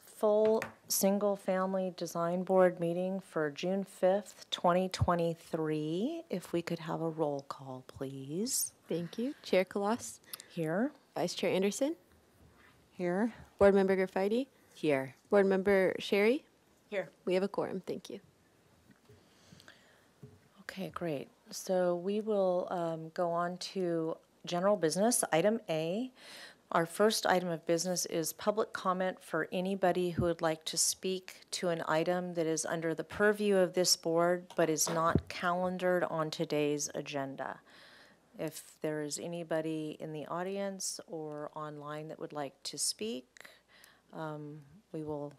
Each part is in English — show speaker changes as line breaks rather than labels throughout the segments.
full single-family design board meeting for June 5th, 2023. If we could have a roll call, please.
Thank you. Chair Kalas,
Here.
Vice Chair Anderson,
Here.
Board Member Graffitti,
Here.
Board Member Sherry.
Here.
We have a quorum. Thank you.
Okay, great. So we will go on to general business, item A. Our first item of business is public comment for anybody who would like to speak to an item that is under the purview of this board but is not calendared on today's agenda. If there is anybody in the audience or online that would like to speak, we will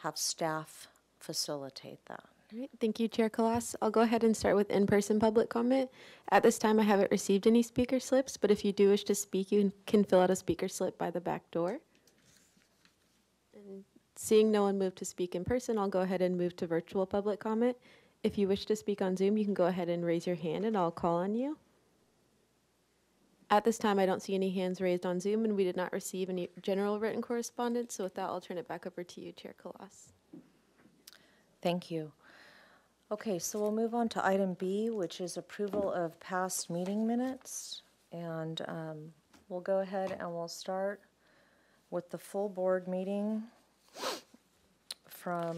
have staff facilitate that.
All right. Thank you, Chair Kalas. I'll go ahead and start with in-person public comment. At this time, I haven't received any speaker slips, but if you do wish to speak, you can fill out a speaker slip by the back door. And seeing no one move to speak in person, I'll go ahead and move to virtual public comment. If you wish to speak on Zoom, you can go ahead and raise your hand and I'll call on you. At this time, I don't see any hands raised on Zoom, and we did not receive any general written correspondence. So with that, I'll turn it back over to you, Chair Kalas.
Thank you. Okay, so we'll move on to item B, which is approval of past meeting minutes. And we'll go ahead and we'll start with the full board meeting from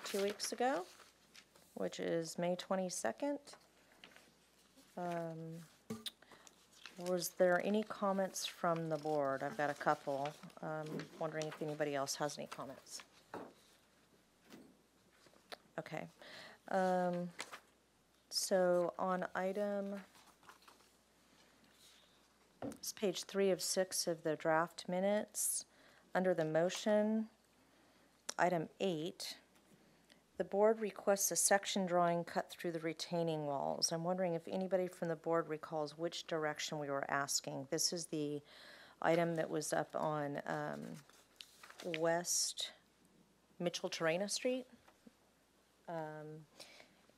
2 weeks ago, which is May 22nd. Was there any comments from the board? I've got a couple. Wondering if anybody else has any comments. Okay. So on item, it's page 3 of 6 of the draft minutes, under the motion, item 8, the board requests a section drawing cut through the retaining walls. I'm wondering if anybody from the board recalls which direction we were asking. This is the item that was up on West Mitchell-Terrena Street.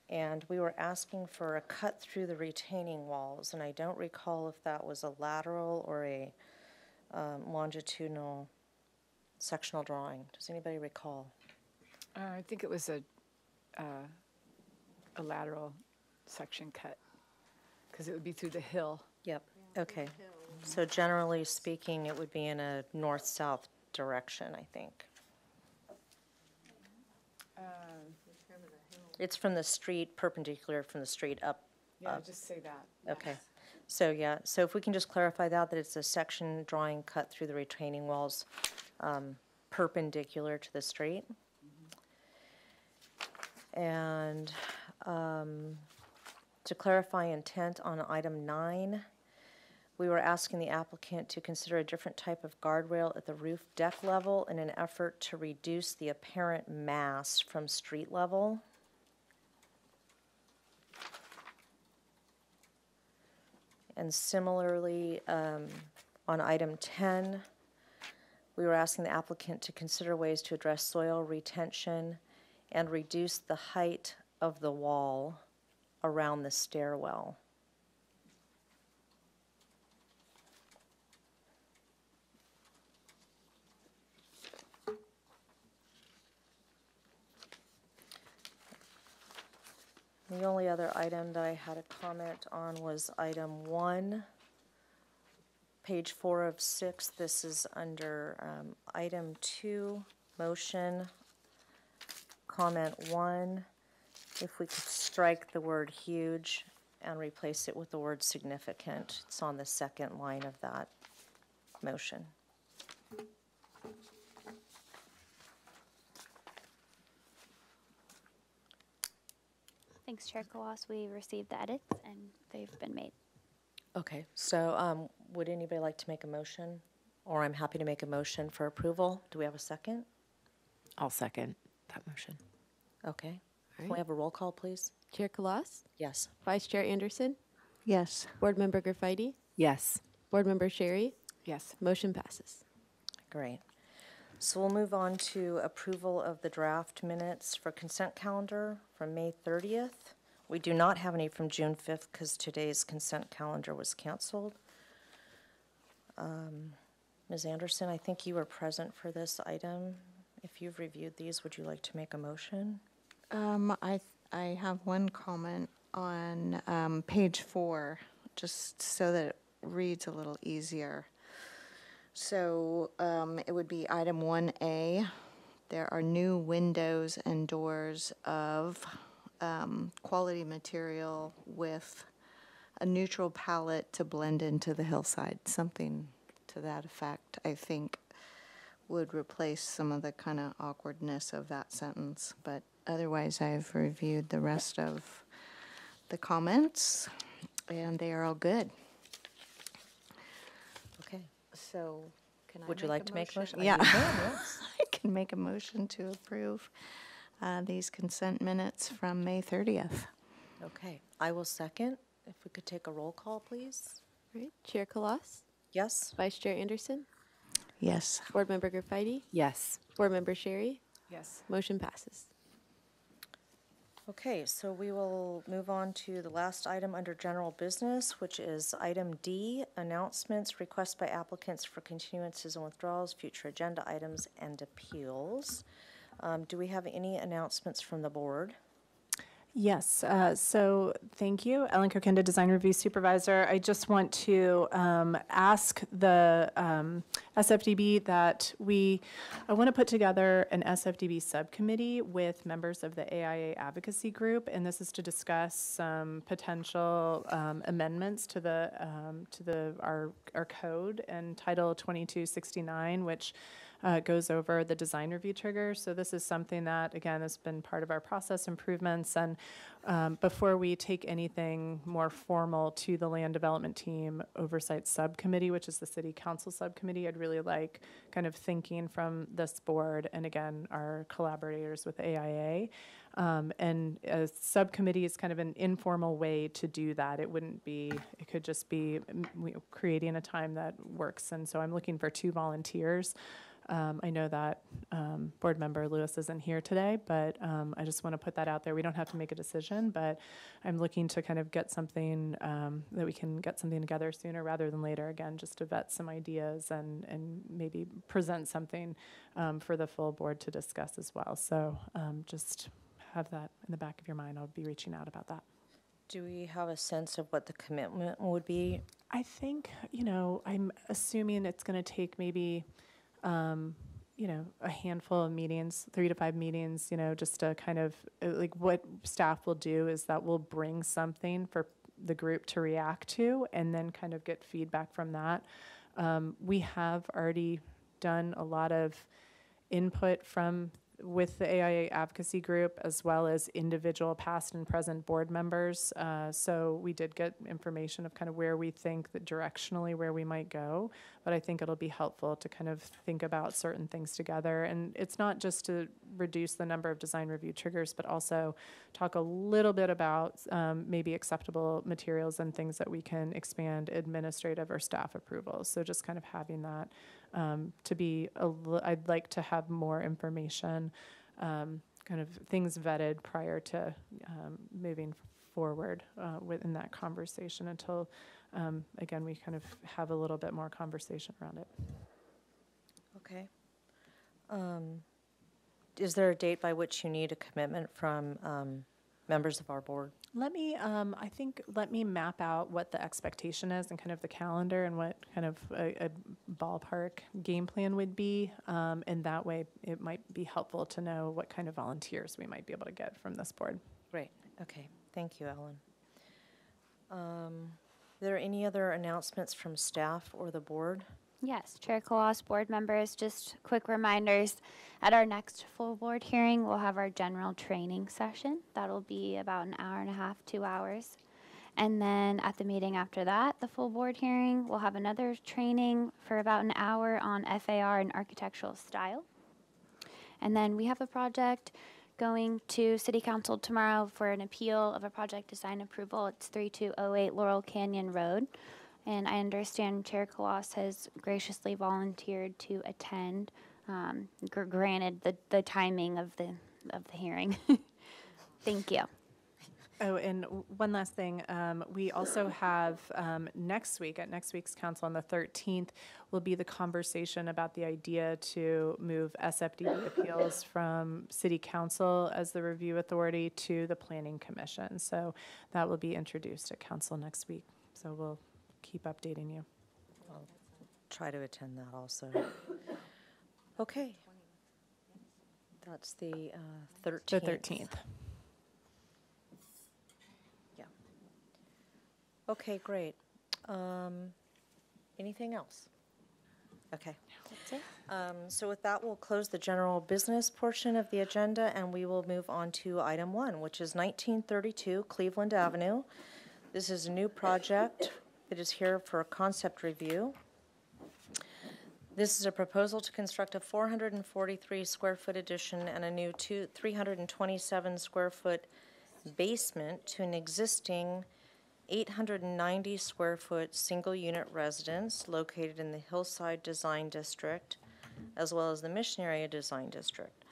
And we were asking for a cut through the retaining walls, and I don't recall if that was a lateral or a longitudinal sectional drawing. Does anybody recall?
I think it was a lateral section cut, because it would be through the hill.
Yep. Okay. So generally speaking, it would be in a north-south direction, I think. It's from the street, perpendicular from the street up.
Yeah, just say that.
Okay. So, yeah, so if we can just clarify that it's a section drawing cut through the retaining walls perpendicular to the street. And to clarify intent on item 9, we were asking the applicant to consider a different type of guardrail at the roof deck level in an effort to reduce the apparent mass from street level. And similarly, on item 10, we were asking the applicant to consider ways to address soil retention and reduce the height of the wall around the stairwell. The only other item that I had a comment on was item 1, page 4 of 6. This is under item 2, motion, comment 1. If we could strike the word huge and replace it with the word significant. It's on the second line of that motion.
Thanks, Chair Kalas. We received the edits and they've been made.
Okay, so would anybody like to make a motion? Or I'm happy to make a motion for approval. Do we have a second?
I'll second that motion.
Okay. Can
right.
we have a roll call, please?
Chair Kalas,
Yes.
Vice Chair Anderson,
Yes.
Board Member Graffitti,
Yes.
Board Member Sherry.
Yes.
Motion passes.
Great. So we'll move on to approval of the draft minutes for consent calendar from May 30th. We do not have any from June 5th because today's consent calendar was canceled. Ms. Anderson, I think you were present for this item. If you've reviewed these, would you like to make a motion?
I have one comment on page 4, just so that it reads a little easier. So it would be item 1A. There are new windows and doors of quality material with a neutral palette to blend into the hillside. Something to that effect, I think, would replace some of the kind of awkwardness of that sentence. But otherwise, I've reviewed the rest of the comments, and they are all good.
Okay.
So, can I
Would you like to make a motion?
Yeah.
You can, yes.
I can make a motion to approve these consent minutes from May 30th.
Okay, I will second. If we could take a roll call, please.
Right. Chair Kalas,
Yes?
Vice Chair Anderson,
Yes.
Board Member Gerfeidi,
Yes.
Board Member Sherry.
Yes.
Motion passes.
Okay, so we will move on to the last item under general business, which is item D, announcements, requests by applicants for continuances and withdrawals, future agenda items, and appeals. Do we have any announcements from the board?
Yes, so thank you, Ellen Kokinda, Design Review Supervisor. I just want to ask the SFDB that I want to put together an SFDB subcommittee with members of the AIA advocacy group, and this is to discuss some potential amendments to our code and Title 2269, which goes over the design review trigger. So this is something that, again, has been part of our process improvements. And before we take anything more formal to the land development team oversight subcommittee, which is the city council subcommittee, I'd really like kind of thinking from this board and, again, our collaborators with AIA. And a subcommittee is kind of an informal way to do that. It could just be creating a time that works. And so I'm looking for 2 volunteers. I know that board member Lewis isn't here today, but I just want to put that out there. We don't have to make a decision, but I'm looking to kind of get something that we can get something together sooner rather than later, again, just to vet some ideas and maybe present something for the full board to discuss as well. So just have that in the back of your mind. I'll be reaching out about that.
Do we have a sense of what the commitment would be?
I think, I'm assuming it's going to take maybe a handful of meetings, 3 to 5 meetings, just to kind of, like, what staff will do is that we'll bring something for the group to react to and then kind of get feedback from that. We have already done a lot of input with the AIA advocacy group, as well as individual past and present board members. So we did get information of kind of where we think that directionally where we might go, but I think it'll be helpful to kind of think about certain things together. And it's not just to reduce the number of design review triggers, but also talk a little bit about maybe acceptable materials and things that we can expand administrative or staff approvals. So just kind of having that I'd like to have more information, kind of things vetted prior to moving forward within that conversation until, again, we kind of have a little bit more conversation around it.
Okay. Is there a date by which you need a commitment from members of our board?
Let me map out what the expectation is and kind of the calendar and what kind of a ballpark game plan would be. And that way it might be helpful to know what kind of volunteers we might be able to get from this board.
Great. Okay. Thank you, Ellen. Are there any other announcements from staff or the board?
Yes, Chair Kalas, board members, just quick reminders. At our next full board hearing, we'll have our general training session. That'll be about an hour and a half, 2 hours. And then at the meeting after that, the full board hearing, we'll have another training for about an hour on FAR and architectural style. And then we have a project going to City Council tomorrow for an appeal of a project design approval. It's 3208 Laurel Canyon Road. And I understand Chair Kalas has graciously volunteered to attend, granted the timing of the hearing. Thank you.
Oh, and one last thing, we also have next week, at next week's council on the 13th, will be the conversation about the idea to move SFDB appeals from city council as the review authority to the planning commission. So that will be introduced at council next week. So we'll keep updating you.
Try to attend that also. Okay. That's the 13th.
The 13th.
Yeah. Okay, great. Anything else? Okay.
That's it.
So with that, we'll close the general business portion of the agenda, and we will move on to item 1, which is 1932 Cleveland Avenue. This is a new project. It is here for a concept review. This is a proposal to construct a 443 square foot addition and a new 327 square foot basement to an existing 890 square foot single unit residence located in the Hillside Design District, as well as the Mission Area Design District.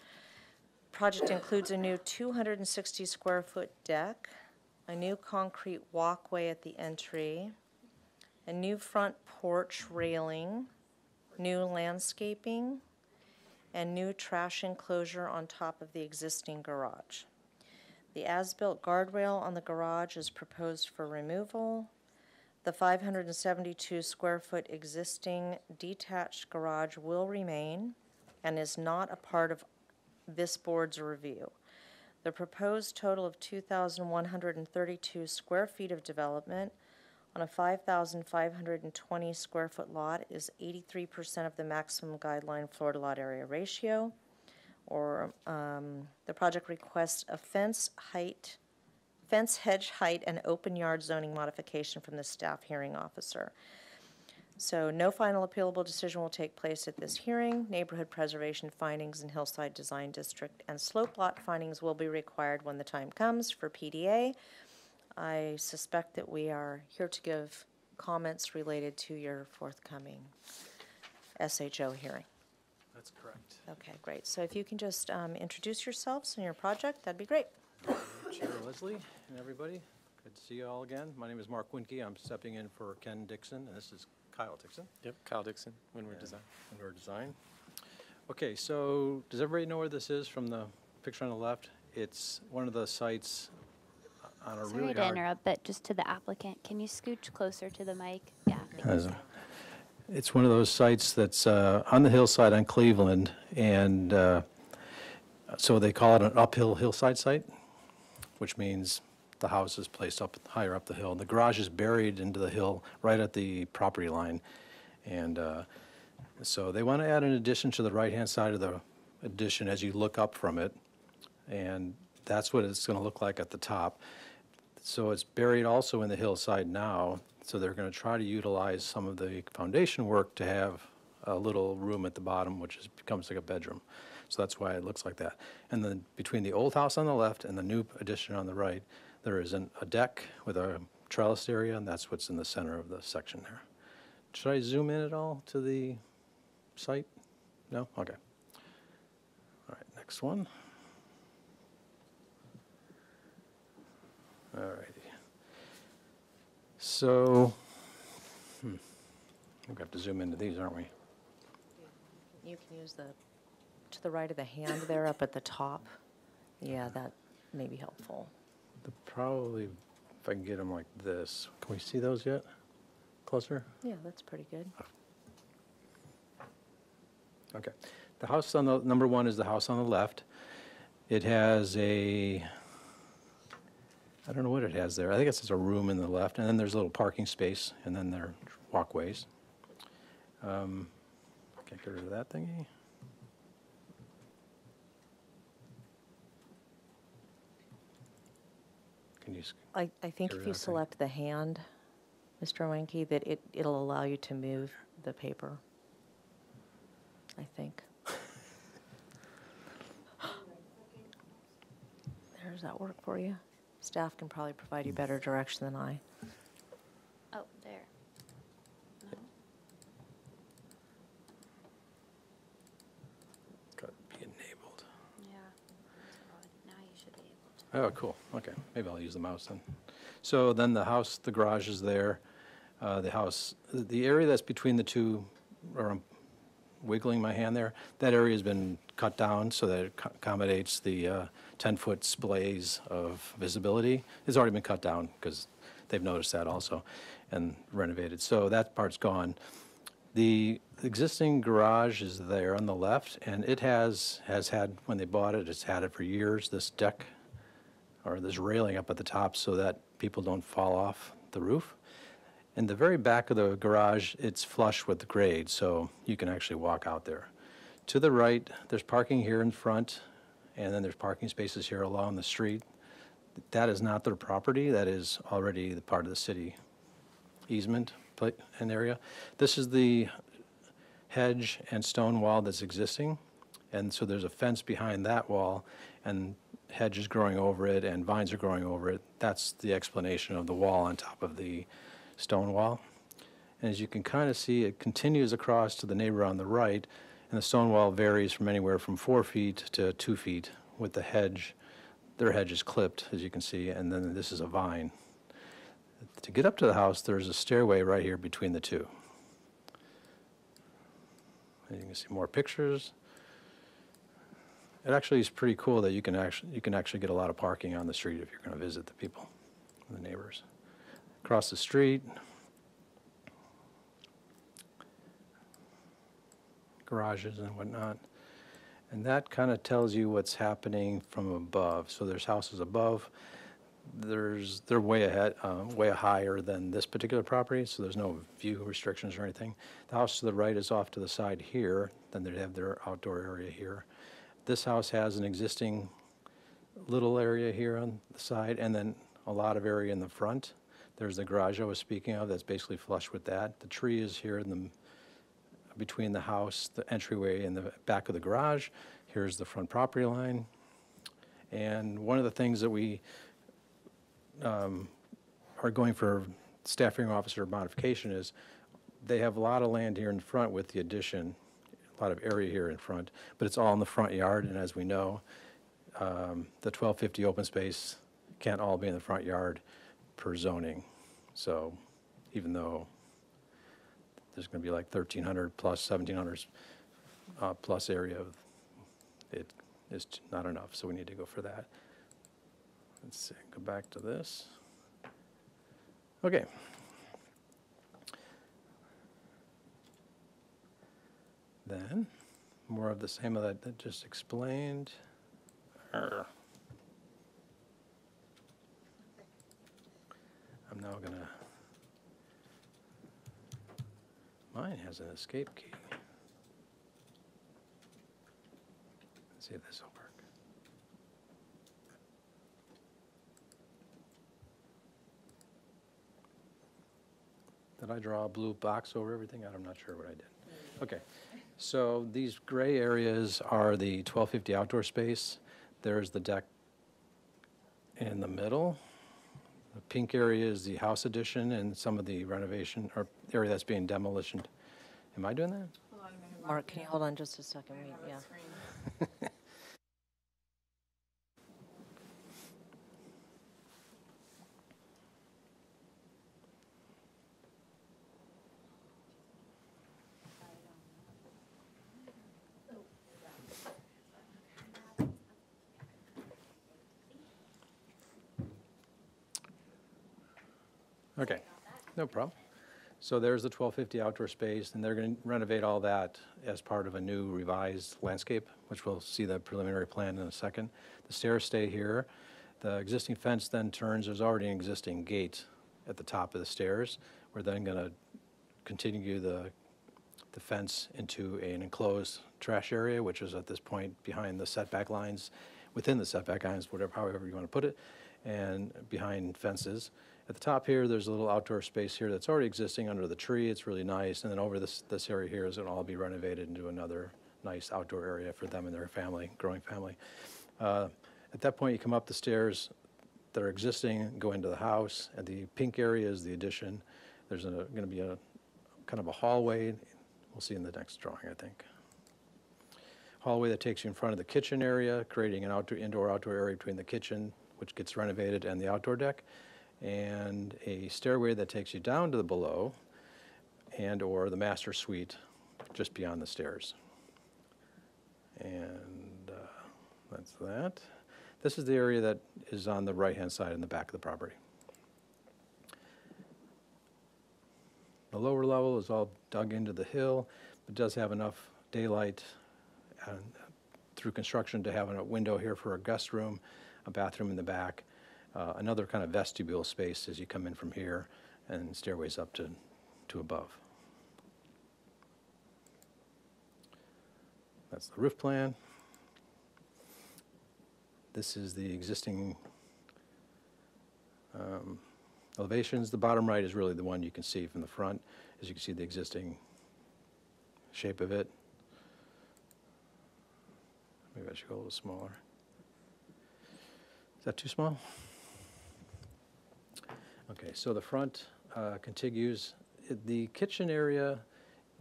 Project includes a new 260 square foot deck, a new concrete walkway at the entry, a new front porch railing, new landscaping, and new trash enclosure on top of the existing garage. The as-built guardrail on the garage is proposed for removal. The 572 square foot existing detached garage will remain and is not a part of this board's review. The proposed total of 2,132 square feet of development on a 5,520 square foot lot is 83% of the maximum guideline floor to lot area ratio, or the project requests a fence hedge height, and open yard zoning modification from the staff hearing officer. So no final appealable decision will take place at this hearing. Neighborhood preservation findings in Hillside Design District and slope lot findings will be required when the time comes for PDA. I suspect that we are here to give comments related to your forthcoming SHO hearing.
That's correct.
Okay, great. So if you can just introduce yourselves and your project, that'd be great.
Chair Leslie and everybody, good to see you all again. My name is Mark Winke. I'm stepping in for Ken Dixon, and this is Kyle Dixon.
Yep, Kyle Dixon, Windward Design.
Windward Design. Okay, so does everybody know where this is from the picture on the left? It's one of the sites on a
Sorry
really
to
hard...
interrupt, but just to the applicant, can you scooch closer to the mic? Yeah. thank you.
It's one of those sites that's on the hillside on Cleveland, and so they call it an uphill hillside site, which means the house is placed up higher up the hill. The garage is buried into the hill right at the property line, and so they want to add an addition to the right-hand side of the addition as you look up from it, and that's what it's going to look like at the top. So it's buried also in the hillside now, so they're going to try to utilize some of the foundation work to have a little room at the bottom, which becomes like a bedroom. So that's why it looks like that. And then between the old house on the left and the new addition on the right, there is a deck with a trellis area, and that's what's in the center of the section there. Should I zoom in at all to the site? No? Okay. All right, next one. All righty. So, we're going to have to zoom into these, aren't we?
You can use to the right of the hand there up at the top. Yeah, that may be helpful.
Probably, if I can get them like this. Can we see those yet? Closer?
Yeah, that's pretty good.
Okay. The house on the, number one is the house on the left. It has I don't know what it has there. I think it's just a room in the left, and then there's a little parking space, and then there are walkways. Can't get rid of that thingy. Can you?
I think
Get rid
if you
of that thing.
select the hand, Mr. Wenke, that it'll allow you to move the paper. I think. Does that work for you? Staff can probably provide you better direction than I.
Oh, there. No?
Got to be enabled.
Yeah. So now you should be able to.
Oh, cool, okay, maybe I'll use the mouse then. So then the house, the garage is there. The house, the area that's between the two, or I'm wiggling my hand there, that area has been cut down so that it accommodates the 10-foot splays of visibility. It's already been cut down because they've noticed that also and renovated. So that part's gone. The existing garage is there on the left, and it has had, when they bought it, it's had it for years, this deck or this railing up at the top so that people don't fall off the roof. In the very back of the garage, it's flush with the grade, so you can actually walk out there. To the right, there's parking here in front, and then there's parking spaces here along the street. That is not their property, that is already the part of the city easement and area. This is the hedge and stone wall that's existing, and so there's a fence behind that wall, and hedge is growing over it, and vines are growing over it. That's the explanation of the wall on top of the stone wall. And as you can kind of see, it continues across to the neighbor on the right, and the stone wall varies from anywhere from 4 feet to 2 feet with the hedge. Their hedge is clipped, as you can see, and then this is a vine. To get up to the house, there's a stairway right here between the two. And you can see more pictures. It actually is pretty cool that you can actually get a lot of parking on the street if you're going to visit the people, the neighbors. Across the street, garages and whatnot. And that kind of tells you what's happening from above. So there's houses above. They're way ahead, way higher than this particular property, so there's no view restrictions or anything. The house to the right is off to the side here, then they'd have their outdoor area here. This house has an existing little area here on the side, and then a lot of area in the front. There's the garage I was speaking of that's basically flush with that. The tree is here in between the house, the entryway, and the back of the garage. Here's the front property line. And one of the things that we are going for staff hearing officer modification is they have a lot of land here in front with the addition, a lot of area here in front, but it's all in the front yard, and as we know, the 1250 open space can't all be in the front yard per zoning. So even though there's going to be like 1,300 plus 1,700 plus area, it is not enough, so we need to go for that. Let's see, go back to this. Okay. Then, more of the same of that just explained. I'm now gonna, mine has an escape key. Let's see if this will work. Did I draw a blue box over everything? I'm not sure what I did. Okay, so these gray areas are the 1250 outdoor space. There's the deck in the middle. The pink area is the house addition and some of the renovation or area that's being demolished. Am I doing that?
Mark, can you hold on just a second? Yeah.
Okay, no problem. So there's the 1250 outdoor space, and they're going to renovate all that as part of a new revised landscape, which we'll see the preliminary plan in a second. The stairs stay here. The existing fence then turns, there's already an existing gate at the top of the stairs. We're then going to continue the fence into an enclosed trash area, which is at this point behind the setback lines, within the setback lines, however you want to put it, and behind fences. At the top here, there's a little outdoor space here that's already existing under the tree. It's really nice. And then over this area here is going to all be renovated into another nice outdoor area for them and their family, growing family. At that point, you come up the stairs that are existing, go into the house. And the pink area is the addition. There's going to be a kind of a hallway. We'll see in the next drawing, I think. Hallway that takes you in front of the kitchen area, creating an indoor-outdoor area between the kitchen which gets renovated, and the outdoor deck, and a stairway that takes you down to the below, and/or the master suite just beyond the stairs. And that's that. This is the area that is on the right-hand side in the back of the property. The lower level is all dug into the hill, but does have enough daylight through construction to have a window here for a guest room, a bathroom in the back, another kind of vestibule space as you come in from here, and stairways up to above. That's the roof plan. This is the existing elevations. The bottom right is really the one you can see from the front, as you can see the existing shape of it. Maybe I should go a little smaller. Is that too small? Okay, so the front contiguous. The kitchen area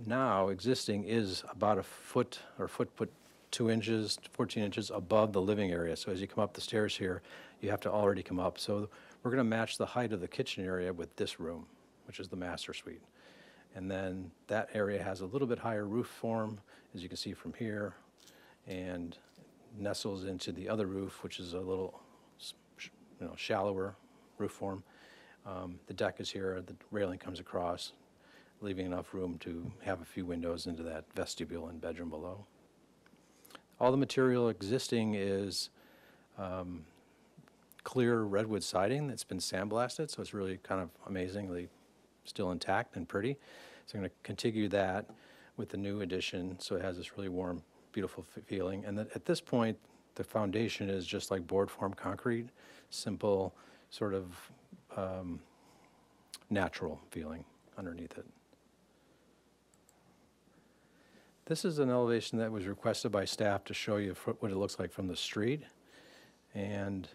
now existing is about a foot or foot 2 inches, 14 inches above the living area. So as you come up the stairs here, you have to already come up. So we're going to match the height of the kitchen area with this room, which is the master suite. And then that area has a little bit higher roof form, as you can see from here, and nestles into the other roof, which is a little shallower roof form. The deck is here, the railing comes across, leaving enough room to have a few windows into that vestibule and bedroom below. All the material existing is clear redwood siding that's been sandblasted, so it's really kind of amazingly still intact and pretty. So I'm going to continue that with the new addition, so it has this really warm, beautiful feeling. And at this point, the foundation is just like board form concrete, simple, sort of natural feeling underneath it. This is an elevation that was requested by staff to show you what it looks like from the street. And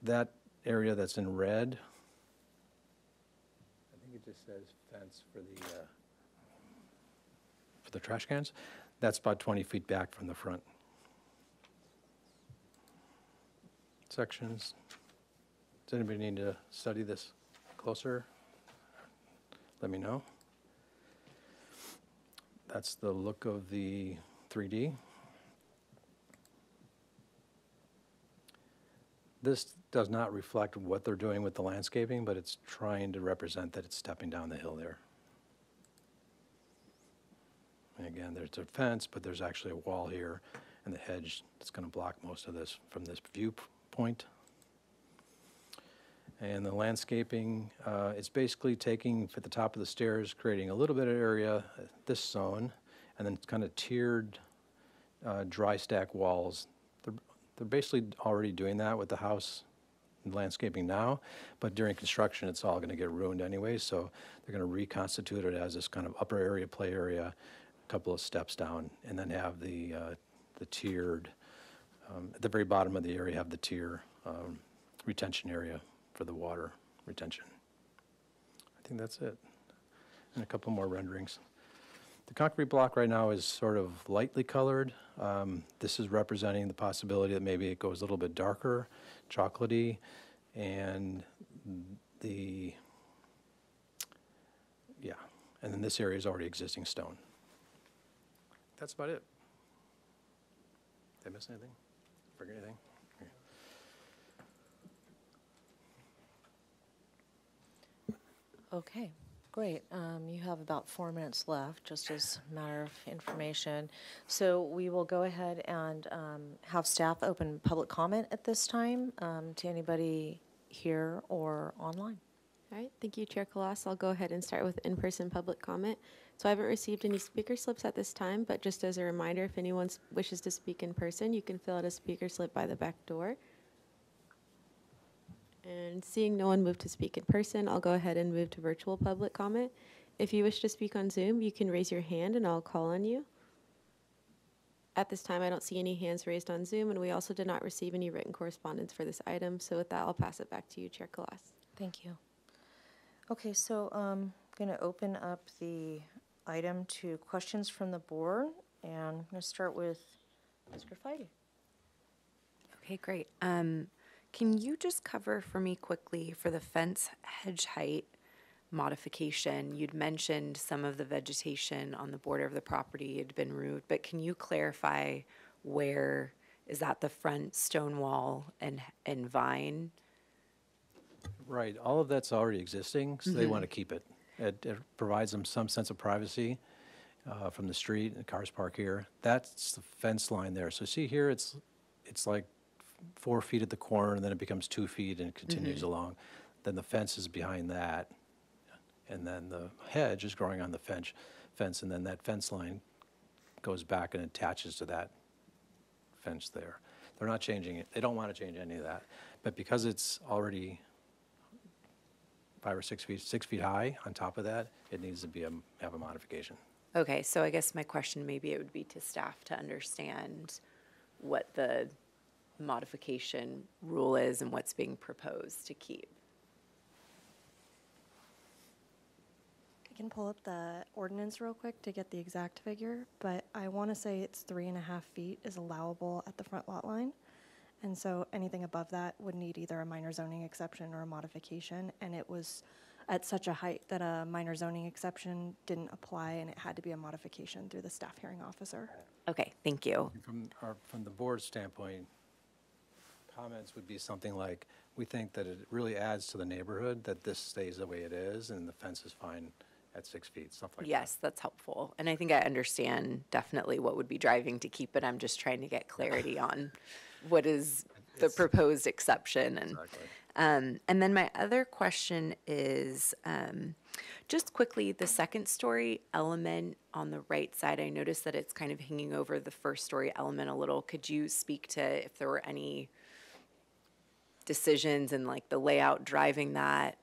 that area that's in red, I think it just says fence for the trash cans. That's about 20 feet back from the front. Sections. Does anybody need to study this closer? Let me know. That's the look of the 3D. This does not reflect what they're doing with the landscaping, but it's trying to represent that it's stepping down the hill there. And again, there's a fence, but there's actually a wall here and the hedge that's going to block most of this from this viewpoint. And the landscaping, it's basically taking at the top of the stairs, creating a little bit of area, this zone, and then kind of tiered dry stack walls. They're basically already doing that with the house and landscaping now, but during construction, it's all going to get ruined anyway, so they're going to reconstitute it as this kind of upper area, play area, a couple of steps down, and then have the tiered, at the very bottom of the area, have the tier retention area for the water retention. I think that's it. And a couple more renderings. The concrete block right now is sort of lightly colored. This is representing the possibility that maybe it goes a little bit darker, chocolatey, and and then this area is already existing stone. That's about it. Did I miss anything? Forget anything?
Okay, great. You have about 4 minutes left, just as a matter of information. So we will go ahead and have staff open public comment at this time to anybody here or online.
All right, thank you, Chair Kalas. I'll go ahead and start with in-person public comment. So I haven't received any speaker slips at this time, but just as a reminder, if anyone wishes to speak in person, you can fill out a speaker slip by the back door. And seeing no one move to speak in person, I'll go ahead and move to virtual public comment. If you wish to speak on Zoom, you can raise your hand and I'll call on you. At this time, I don't see any hands raised on Zoom, and we also did not receive any written correspondence for this item. So with that, I'll pass it back to you, Chair Kalas.
Thank you. Okay, so I'm going to open up the item to questions from the board, and I'm going to start with Mr. Feige.
Okay, great. Can you just cover for me quickly for the fence hedge height modification? You'd mentioned some of the vegetation on the border of the property had been removed, but can you clarify where, is that the front stone wall and vine?
Right, all of that's already existing, so they want to keep it. It provides them some sense of privacy from the street, and cars park here. That's the fence line there. So see here, it's like 4 feet at the corner, and then it becomes 2 feet and it continues along. Then the fence is behind that, and then the hedge is growing on the fence, and then that fence line goes back and attaches to that fence there. They're not changing it. They don't want to change any of that. But because it's already 5 or 6 feet, 6 feet high on top of that, it needs to be have a modification.
Okay, so I guess my question, maybe it would be to staff to understand what the modification rule is and what's being proposed to keep.
I can pull up the ordinance real quick to get the exact figure, but I want to say it's 3.5 feet is allowable at the front lot line. And so anything above that would need either a minor zoning exception or a modification. And it was at such a height that a minor zoning exception didn't apply, and it had to be a modification through the staff hearing officer.
Okay, thank you.
From the board's standpoint, comments would be something like, we think that it really adds to the neighborhood that this stays the way it is, and the fence is fine at 6 feet, stuff like that.
Yes, that's helpful. And I think I understand definitely what would be driving to keep it. I'm just trying to get clarity on what is the proposed exception. And
Exactly.
and then my other question is, just quickly, the second story element on the right side, I noticed that it's kind of hanging over the first story element a little. Could you speak to if there were any decisions and like the layout driving that?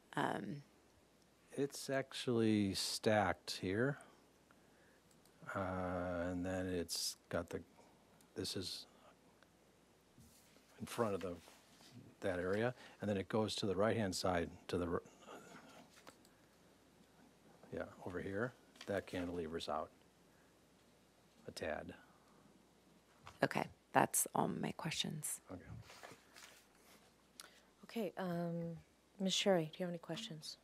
It's actually stacked here. And then it's got this is in front of that area, and then it goes to the right-hand side, to the, over here. That cantilever's out a tad.
Okay, that's all my questions.
Okay.
Okay, Ms. Sherry, do you have any questions?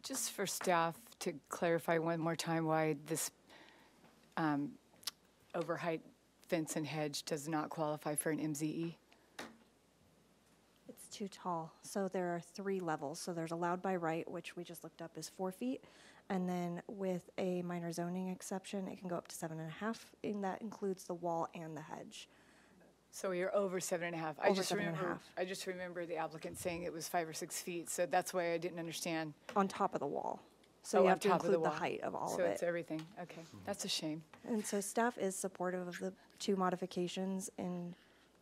Just for staff to clarify one more time why this overheight fence and hedge does not qualify for an MZE?
It's too tall. So there are 3 levels. So there's allowed by right, which we just looked up is 4 feet. And then with a minor zoning exception, it can go up to 7.5, and that includes the wall and the hedge.
So you're over 7.5.
Over 7.5.
I just remember the applicant saying it was 5 or 6 feet, so that's why I didn't understand.
On top of the wall. So
Oh,
you
on
have to
top of the
include the
wall.
height of all of
So it's
it.
everything. Okay, that's a shame.
And so staff is supportive of the 2 modifications in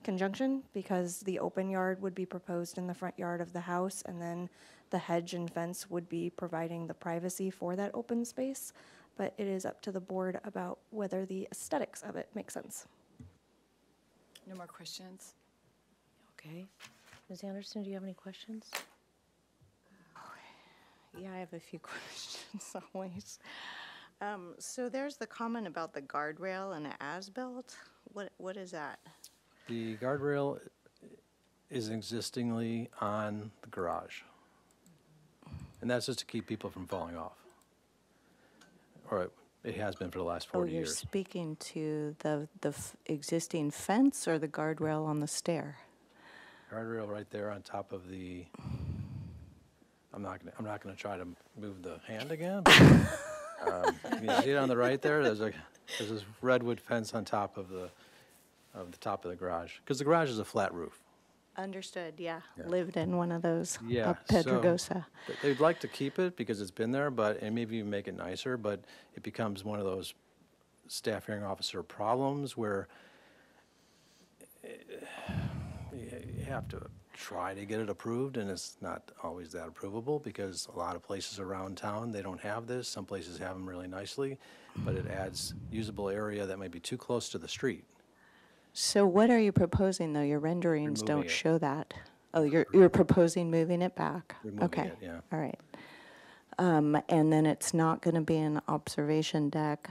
conjunction, because the open yard would be proposed in the front yard of the house, and then the hedge and fence would be providing the privacy for that open space. But it is up to the board about whether the aesthetics of it make sense.
No more questions?
Okay. Ms. Anderson, do you have any questions?
Yeah, I have a few questions always. So there's the comment about the guardrail and the as-built. What is that?
The guardrail is existingly on the garage. And that's just to keep people from falling off. Or it has been for the last 40
Oh, you're
years.
speaking to the existing fence or the guardrail on the stair?
Guardrail right there on top of the, I'm not gonna try to move the hand again. But, you see it on the right there? There's this redwood fence on top of the top of the garage. Because the garage is a flat roof.
Understood, yeah.
Yeah.
Lived in one of those
Yeah,
up Pedregosa.
They'd like to keep it because it's been there, and maybe even make it nicer, but it becomes one of those staff hearing officer problems where you have to try to get it approved, and it's not always that approvable because a lot of places around town, they don't have this. Some places have them really nicely, but it adds usable area that might be too close to the street.
So what are you proposing, though? Your renderings
Removing
don't
it.
show that. Oh, you're proposing moving it back?
Removing
Okay.
it, yeah.
All right. And then it's not going to be an observation deck,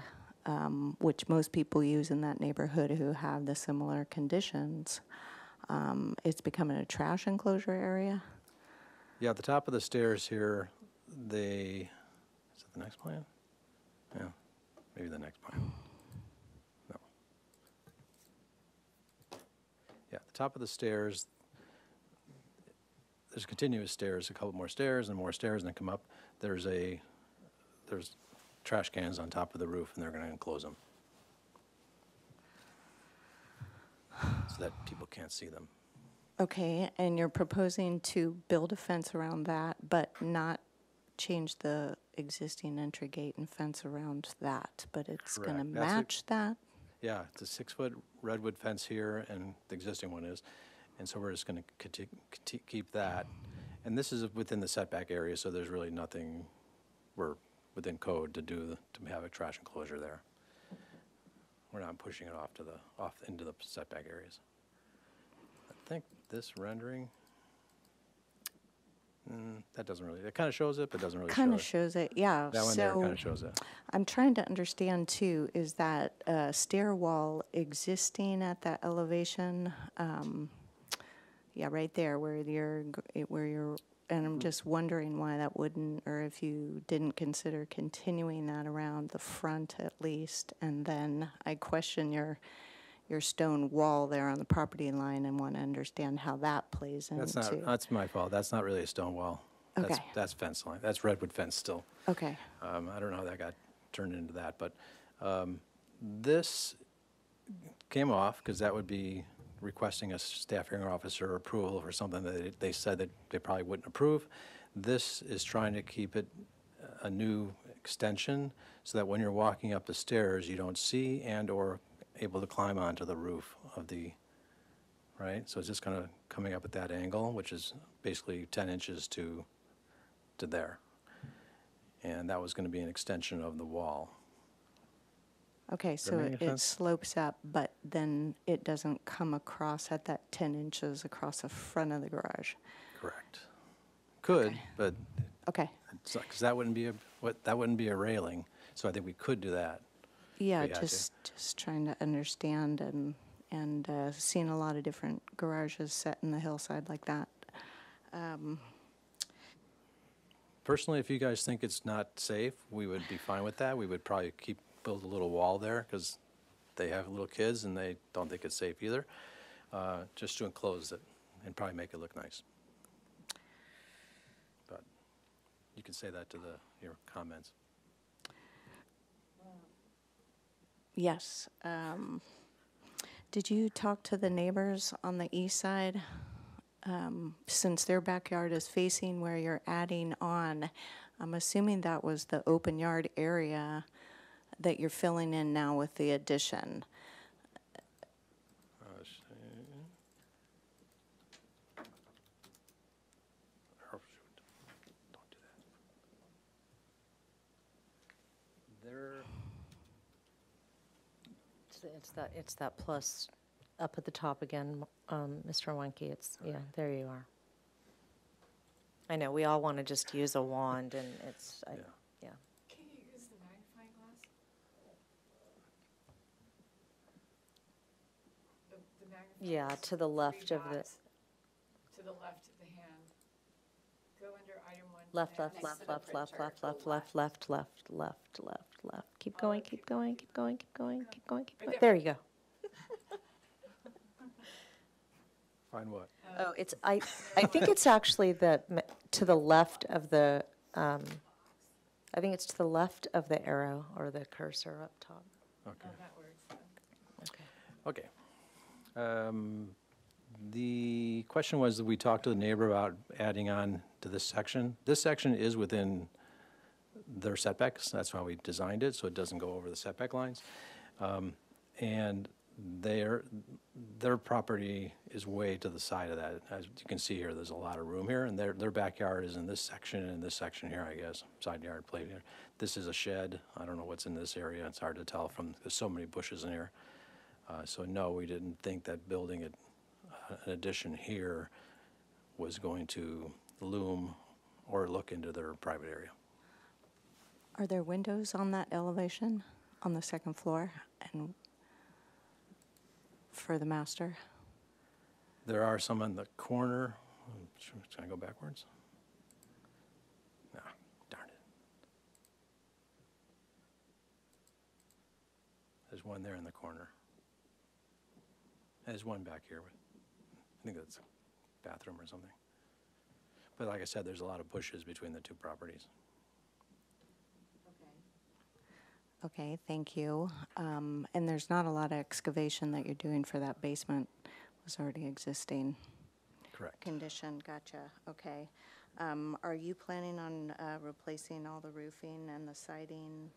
which most people use in that neighborhood who have the similar conditions. it's becoming a trash enclosure area?
Yeah, at the top of the stairs here, is it the next plan? Yeah, maybe the next plan. No. Yeah, at the top of the stairs, there's continuous stairs, a couple more stairs and then come up. There's trash cans on top of the roof, and they're going to enclose them so that people can't see them.
Okay, and you're proposing to build a fence around that, but not change the existing entry gate and fence around that, but it's going to
Correct. That's it.
match that?
Yeah, it's a 6-foot redwood fence here, and the existing one is. And so we're just going to keep that. And this is within the setback area, so there's really nothing, we're within code to have a trash enclosure there. We're not pushing it off into the setback areas. I think this rendering, that doesn't really, it kind of shows it, but doesn't really show it.
Kind of shows it, yeah.
That one there kind of shows it.
I'm trying to understand too, is that stair wall existing at that elevation? Yeah, right there where you're, and I'm just wondering why that wouldn't, or if you didn't consider continuing that around the front at least. And then I question your stone wall there on the property line and want to understand how that plays into.
That's my fault. That's not really a stone wall.
Okay.
That's fence line. That's redwood fence still.
Okay,
I don't know how that got turned into that, but this came off because that would be requesting a staff hearing officer approval for something that they said that they probably wouldn't approve. This is trying to keep it a new extension so that when you're walking up the stairs, you don't see and/or able to climb onto the roof of the, right? So it's just kind of coming up at that angle, which is basically 10 inches to there. And that was going to be an extension of the wall.
okay,
Does that
so
make any
it
sense?
slopes up, but then it doesn't come across at that 10 inches across the front of the garage.
Correct. Could,
Okay.
but
Okay,
because that wouldn't be a railing. So I think we could do that.
yeah,
We had to.
just trying to understand and seeing a lot of different garages set in the hillside like that.
Personally, if you guys think it's not safe, we would be fine with that. We would probably build a little wall there because they have little kids and they don't think it's safe either, just to enclose it and probably make it look nice. But you can say that to your comments.
Yes. Did you talk to the neighbors on the east side? Since their backyard is facing where you're adding on, I'm assuming that was the open yard area that you're filling in now with the addition.
Oh, shoot. Don't do that.
It's that plus up at the top again, Mr. Wenke. Yeah, there you are. I know, we all want to just use a wand and yeah.
Can you use the magnifying glass? The magnifying
Yeah,
glass,
to the left
three
of the,
dots. To the left of the hand. Go under item 1.
left,
plan,
left,
next
left,
to the
left, left,
printer,
left,
go
left, left, left, left, left, left, left. Keep
Oh,
going,
okay.
keep going, keep going, keep going, keep going, keep going.
Right
There you go.
Find what?
Oh, I think it's actually to the left of the, I think it's to the left of the arrow or the cursor up top.
Okay.
That works.
Okay.
Okay. The question was that we talked to the neighbor about adding on to this section. This section is within their setbacks. That's why we designed it, so it doesn't go over the setback lines. And their property is way to the side of that. As you can see here, there's a lot of room here, and their backyard is in this section and this section here, I guess, side yard, plate here. This is a shed. I don't know what's in this area. It's hard to tell there's so many bushes in here. So no, we didn't think that building an addition here was going to loom or look into their private area.
Are there windows on that elevation on the second floor and for the master?
There are some on the corner. Can I go backwards? No, darn it. There's one there in the corner. There's one back here. I think that's a bathroom or something. But like I said, there's a lot of bushes between the two properties.
Okay, thank you. And there's not a lot of excavation that you're doing for that basement. It was already existing
Correct.
condition. Gotcha. Okay. Are you planning on replacing all the roofing and the siding?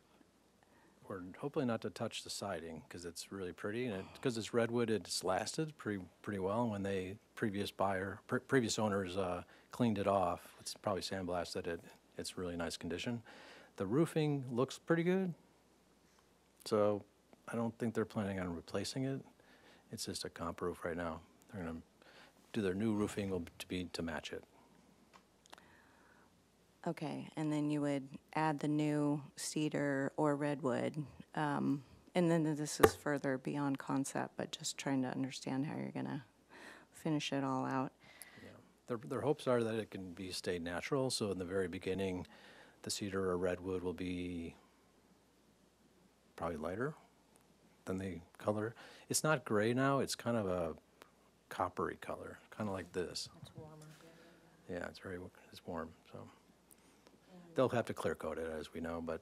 We're hoping not to touch the siding because it's really pretty, and because it's redwood, it's lasted pretty well. And when the previous owners cleaned it off, it's probably sandblasted it. It's really nice condition. The roofing looks pretty good, so I don't think they're planning on replacing it. It's just a comp roof right now. They're going to do their new roofing will be to match it.
Okay, and then you would add the new cedar or redwood. And then this is further beyond concept, but just trying to understand how you're going to finish it all out.
Yeah. Their hopes are that it can be stay natural, so in the very beginning, the cedar or redwood will be probably lighter than the color. It's not gray now, it's kind of a coppery color, kind of like this.
It's warmer.
Yeah, it's warm, so. They'll have to clear coat it, as we know, but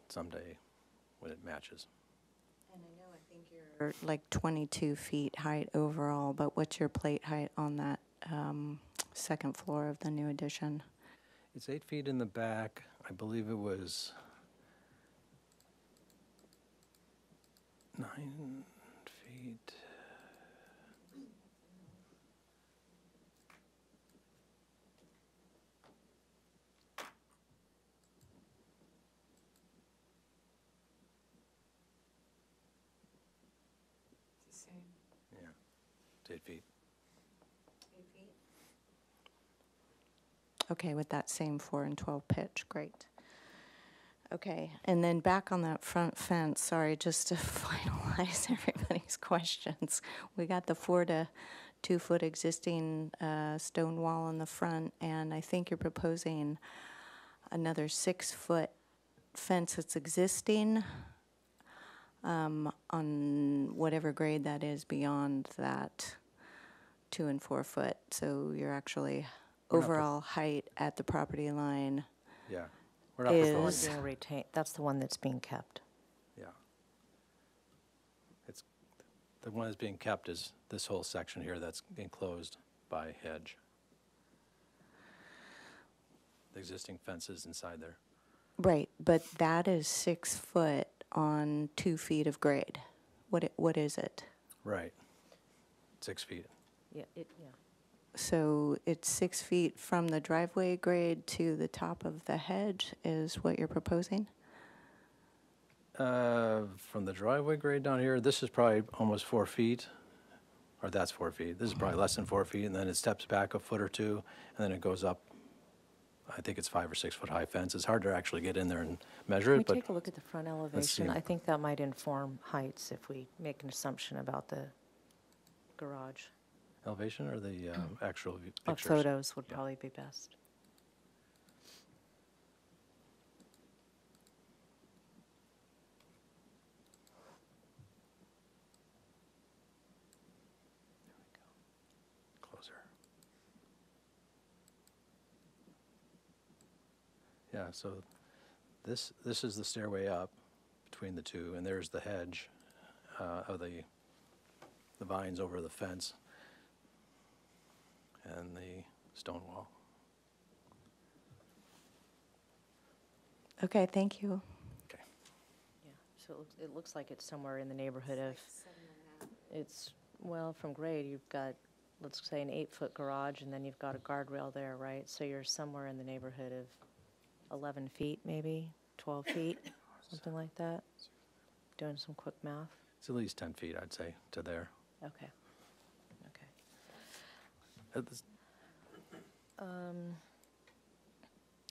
someday when it matches.
And I know, I think you're like 22 feet height overall, but what's your plate height on that second floor of the new addition?
It's 8 feet in the back. I believe it was 9 feet.
It's the same.
Yeah, it's 8 feet.
Okay, with that same 4 and 12 pitch, great. Okay, and then back on that front fence, sorry, just to finalize everybody's questions. We got the 4 to 2 foot existing stone wall in the front, and I think you're proposing another 6 foot fence that's existing on whatever grade that is beyond that 2 and 4 foot. So you're actually
We're not pro-
overall height at the property line.
Yeah. We're not
Is-
proposing.
Being retained, that's the one that's being kept.
Yeah. It's, the one that's being kept is this whole section here that's enclosed by hedge. The existing fences inside there.
Right, but that is 6 foot on 2 feet of grade. What is it?
Right. 6 feet.
Yeah, yeah.
So it's 6 feet from the driveway grade to the top of the hedge is what you're proposing?
From the driveway grade down here, this is probably almost 4 feet, or that's 4 feet. This is probably less than 4 feet, and then it steps back a foot or two, and then it goes up. I think it's 5 or 6 foot high fence. It's hard to actually get in there and measure
Can we
it, but
take a look at the front
see.
elevation? I think that might inform heights if we make an assumption about the garage.
elevation or the actual pictures?
Photos would
Yeah.
probably be best.
Closer. Yeah, so this is the stairway up between the two, and there's the hedge of the vines over the fence and the stone wall.
Okay, thank you.
Okay.
Yeah, so it looks like it's somewhere in the neighborhood of, it's, well, from grade, you've got, let's say, an 8-foot garage, and then you've got a guardrail there, right? So you're somewhere in the neighborhood of 11 feet, maybe, 12 feet, something like that? Doing some quick math?
It's at least 10 feet, I'd say, to there.
Okay. Okay.
This-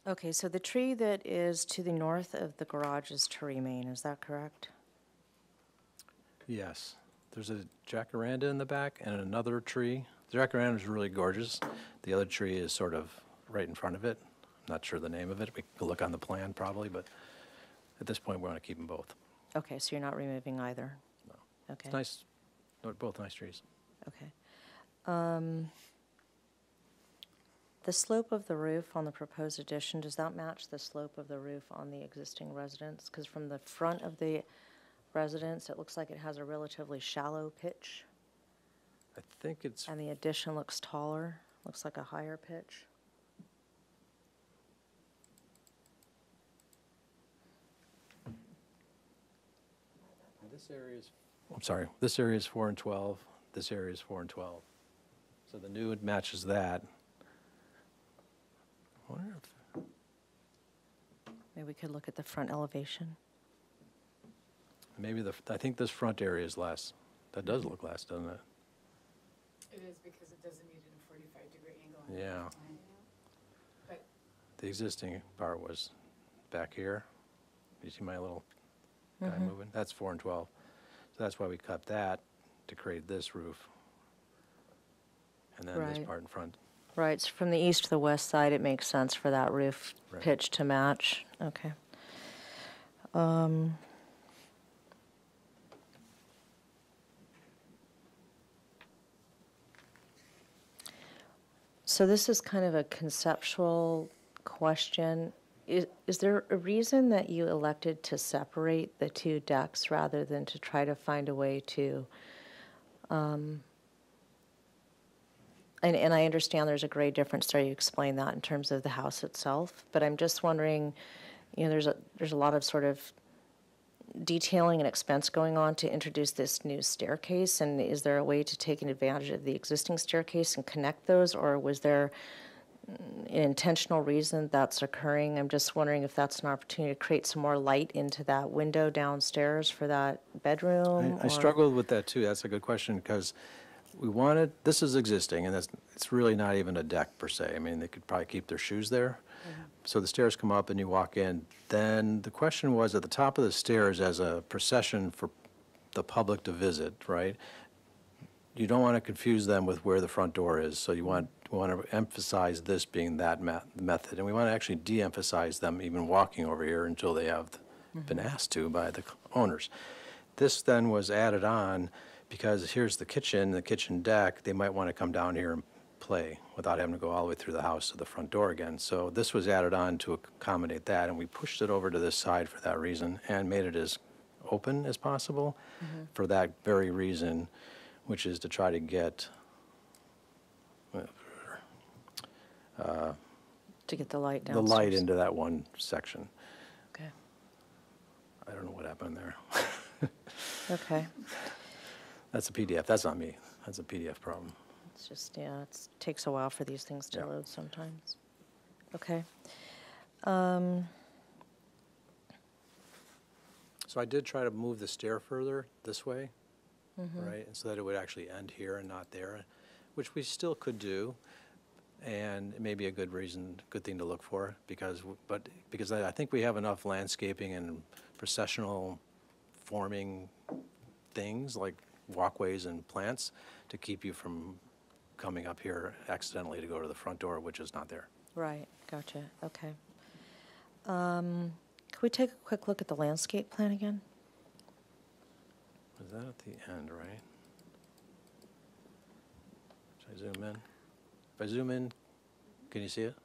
Okay, so the tree that is to the north of the garage is to remain, is that correct?
Yes, there's a jacaranda in the back and another tree The jacaranda is really gorgeous. The other tree is sort of right in front of it. I'm not sure the name of it. We could look on the plan probably, but at this point, we want to keep them both.
Okay, so you're not removing either?
No.
Okay.
It's nice, they're both nice trees.
Okay. The slope of the roof on the proposed addition, does that match the slope of the roof on the existing residence? Because from the front of the residence, it looks like it has a relatively shallow pitch,
I think it's,
and the addition looks taller, looks like a higher pitch.
this area is, I'm sorry, this area is 4 and 12, this area is 4 and 12. So the new matches that. I wonder if,
Maybe we could look at the front elevation.
maybe I think this front area is less. That does look less, doesn't it?
It is because it doesn't meet a 45-degree angle. on the
Yeah.
roof line. But
The existing part was back here. You see my little guy moving? That's 4 and 12. So that's why we cut that to create this roof. And then this
Right.
part in front.
Right, so from the east to the west side, it makes sense for that roof
Right.
pitch to match. Okay. So this is kind of a conceptual question. Is there a reason that you elected to separate the two decks rather than to try to find a way to, and I understand there's a grade difference there, you explained that in terms of the house itself, but I'm just wondering, there's a lot of sort of detailing and expense going on to introduce this new staircase, and is there a way to take advantage of the existing staircase and connect those, or was there an intentional reason that's occurring? I'm just wondering if that's an opportunity to create some more light into that window downstairs for that bedroom?
I
or-
struggled with that too. That's a good question because we wanted, this is existing and it's really not even a deck per se. I mean, they could probably keep their shoes there. So the stairs come up and you walk in. Then the question was at the top of the stairs as a procession for the public to visit, right? You don't want to confuse them with where the front door is. So we want to emphasize this being that method. And we want to actually de-emphasize them even walking over here until they have been asked to by the owners. This then was added on because here's the kitchen deck. They might want to come down here and play without having to go all the way through the house to the front door again. So this was added on to accommodate that, and we pushed it over to this side for that reason and made it as open as possible for that very reason, which is to try to get
To get the light
the
downstairs?
light into that one section.
Okay.
I don't know what happened there.
Okay.
That's a PDF. That's not me. That's a PDF problem.
It's just, yeah, it takes a while for these things to
Yeah.
load sometimes. Okay.
So I did try to move the stair further this way, right? And so that it would actually end here and not there, which we still could do. And it may be a good thing to look for because I think we have enough landscaping and processional forming things like walkways and plants to keep you from coming up here accidentally to go to the front door, which is not there.
Right, gotcha, okay. Could we take a quick look at the landscape plan again?
Is that at the end, right? Should I zoom in? If I zoom in, can you see it?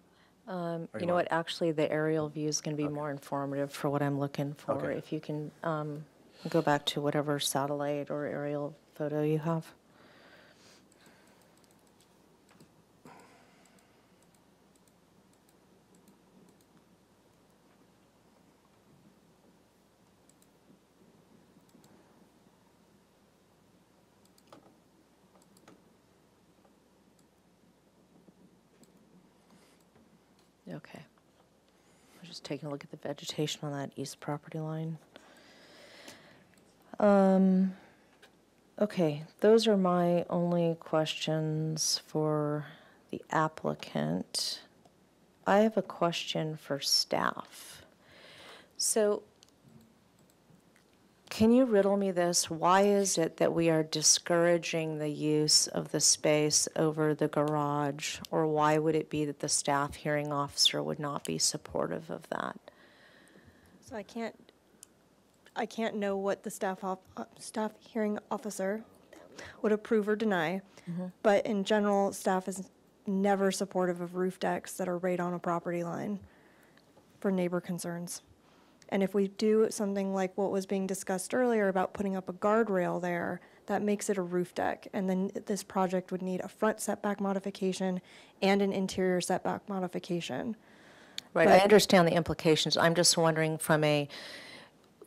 Or
You know
want-
what, actually, the aerial view is going to be more informative for what I'm looking for.
Okay.
If you can go back to whatever satellite or aerial photo you have. Okay. I'm just taking a look at the vegetation on that east property line. Okay, those are my only questions for the applicant. I have a question for staff. So, Can you riddle me this? Why is it that we are discouraging the use of the space over the garage? Or why would it be that the staff hearing officer would not be supportive of that?
So I can't know what the staff hearing officer would approve or deny. But in general, staff is never supportive of roof decks that are right on a property line for neighbor concerns. And if we do something like what was being discussed earlier about putting up a guardrail there, that makes it a roof deck. And then this project would need a front setback modification and an interior setback modification.
Right, I understand the implications. I'm just wondering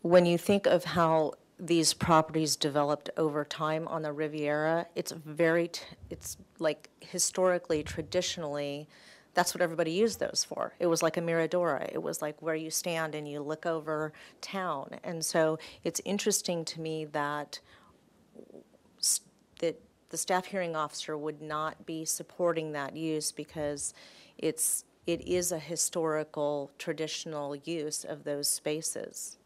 when you think of how these properties developed over time on the Riviera, it's like historically, traditionally, that's what everybody used those for. It was like a Miradora. It was like where you stand and you look over town. And so it's interesting to me that the staff hearing officer would not be supporting that use because it is a historical, traditional use of those spaces.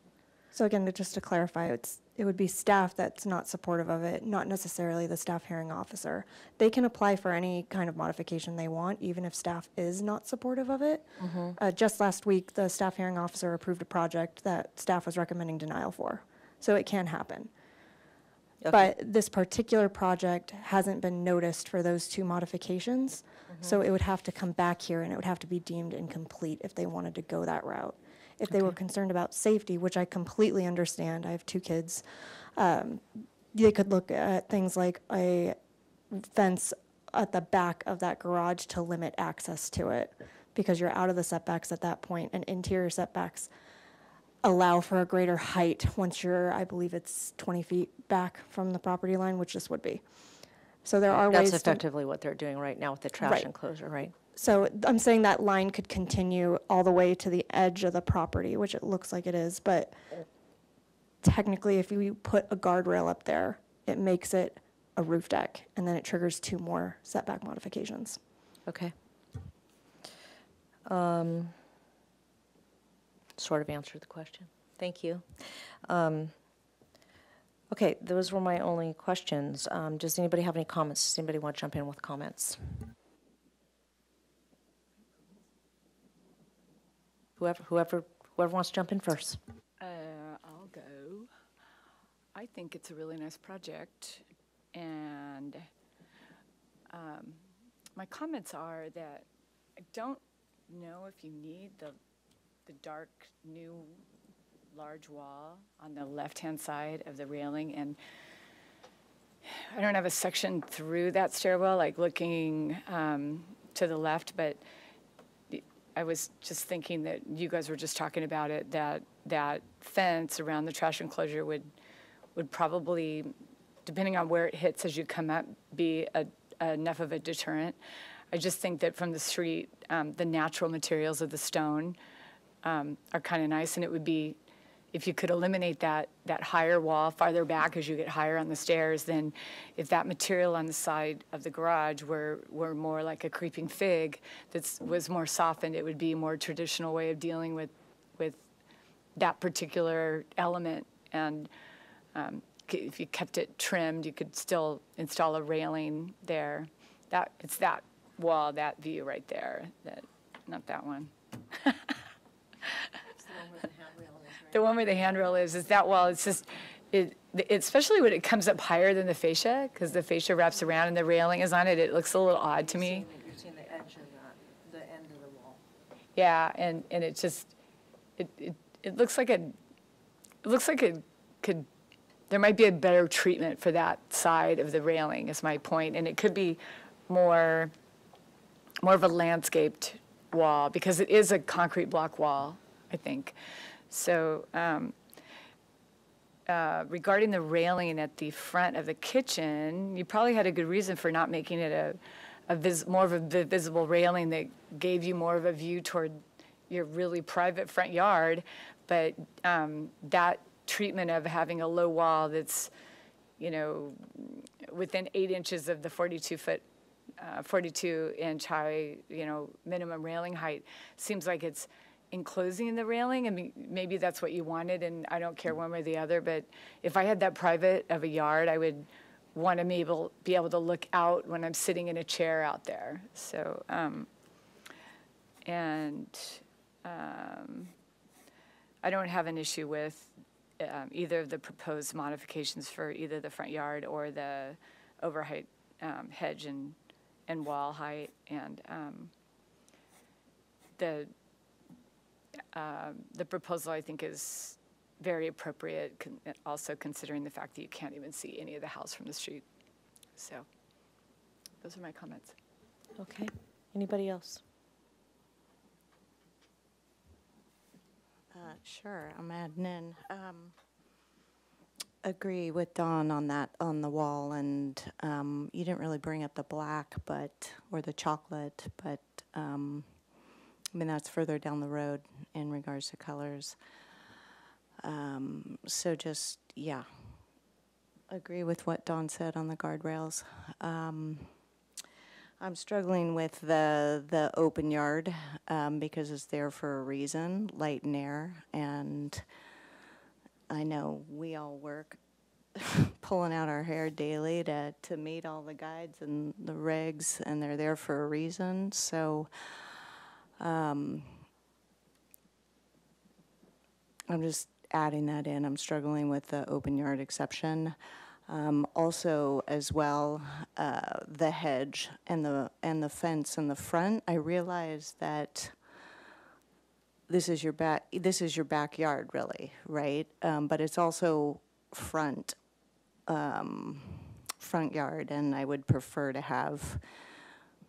So again, just to clarify, it would be staff that's not supportive of it, not necessarily the staff hearing officer. They can apply for any kind of modification they want, even if staff is not supportive of it. Just last week, the staff hearing officer approved a project that staff was recommending denial for. So it can happen.
Okay.
But this particular project hasn't been noticed for those two modifications. So it would have to come back here and it would have to be deemed incomplete if they wanted to go that route. If they were concerned about safety, which I completely understand, I have 2 kids, they could look at things like a fence at the back of that garage to limit access to it, because you're out of the setbacks at that point, and interior setbacks allow for a greater height once you're, I believe it's 20 feet back from the property line, which this would be. So there are ways
That's
to...
effectively what they're doing right now with the trash
Right.
enclosure, right?
So I'm saying that line could continue all the way to the edge of the property, which it looks like it is, but technically if you put a guardrail up there, it makes it a roof deck, and then it triggers 2 more setback modifications.
Okay. Sort of answered the question. Thank you. Okay, those were my only questions. Does anybody have any comments? Does anybody want to jump in with comments? Whoever wants to jump in first.
I'll go. I think it's a really nice project, and my comments are that I don't know if you need the dark new large wall on the left-hand side of the railing, and I don't have a section through that stairwell, like looking to the left, but I was just thinking that you guys were just talking about it, that fence around the trash enclosure would probably, depending on where it hits as you come up, be enough of a deterrent. I just think that from the street, the natural materials of the stone are kind of nice, and it would be, if you could eliminate that higher wall farther back as you get higher on the stairs, then if that material on the side of the garage were more like a creeping fig that was more softened, it would be a more traditional way of dealing with that particular element. And if you kept it trimmed, you could still install a railing there. It's that wall, that view right there, not that one. The one where the handrail is that wall. It's just, especially when it comes up higher than the fascia, because the fascia wraps around and the railing is on it, it looks a little odd to me.
You're seeing the edge of the end of the wall.
Yeah, and it just, it looks like it could, there might be a better treatment for that side of the railing, is my point, and it could be more of a landscaped wall, because it is a concrete block wall, I think. So regarding the railing at the front of the kitchen, you probably had a good reason for not making it more of a visible railing that gave you more of a view toward your really private front yard. But that treatment of having a low wall that's, within 8 inches of the 42-inch high, minimum railing height, seems like it's enclosing the railing. I mean, maybe that's what you wanted, and I don't care one way or the other, but if I had that private of a yard, I would want to be able to look out when I'm sitting in a chair out there. So, I don't have an issue with either of the proposed modifications for either the front yard or the overheight hedge and wall height. And the proposal, I think, is very appropriate, also considering the fact that you can't even see any of the house from the street. So those are my comments.
Okay. Anybody else?
Sure, I'm adding in. Agree with Dawn on that, on the wall, and you didn't really bring up the black, or the chocolate, but I mean, that's further down the road in regards to colors. So just, yeah, agree with what Dawn said on the guardrails. I'm struggling with the open yard because it's there for a reason, light and air, and I know we all work pulling out our hair daily to meet all the guides and the regs, and they're there for a reason. So I'm just adding that in. I'm struggling with the open yard exception. Also, as well, the hedge and the fence in the front. I realize that this is your backyard, really, right? But it's also front yard, and I would prefer to have,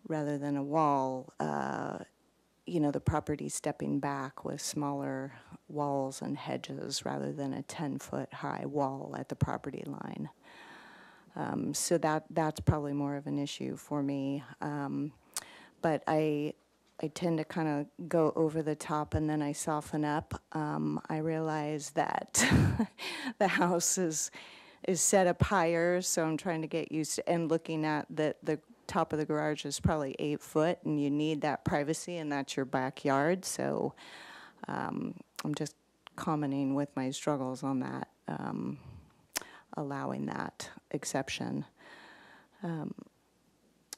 rather than a wall, the property stepping back with smaller walls and hedges rather than a 10-foot high wall at the property line. So that's probably more of an issue for me. But I tend to kind of go over the top and then I soften up. I realize that the house is set up higher, so I'm trying to get used to, and looking at the top of the garage is probably 8 foot, and you need that privacy, and that's your backyard. So I'm just commenting with my struggles on that, allowing that exception.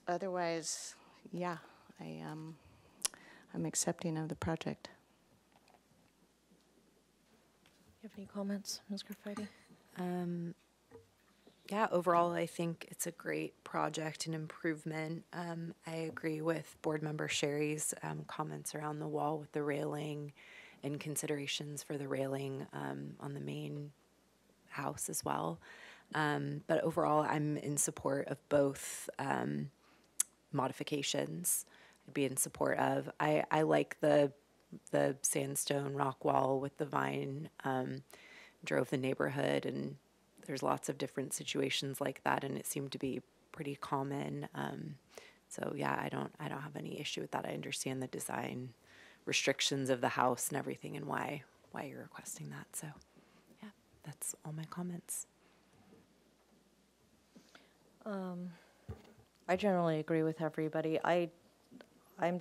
Otherwise, yeah, I'm accepting of the project.
You have any comments, Ms. Graffitti?
Yeah, overall, I think it's a great project and improvement. I agree with Board Member Sherry's comments around the wall with the railing and considerations for the railing on the main house as well. But overall, I'm in support of both modifications. I'd be in support of. I like the sandstone rock wall with the vine. Drove the neighborhood, and there's lots of different situations like that, and it seemed to be pretty common. So yeah, I don't have any issue with that. I understand the design restrictions of the house and everything, and why you're requesting that. So yeah, that's all my comments.
I generally agree with everybody. I'm going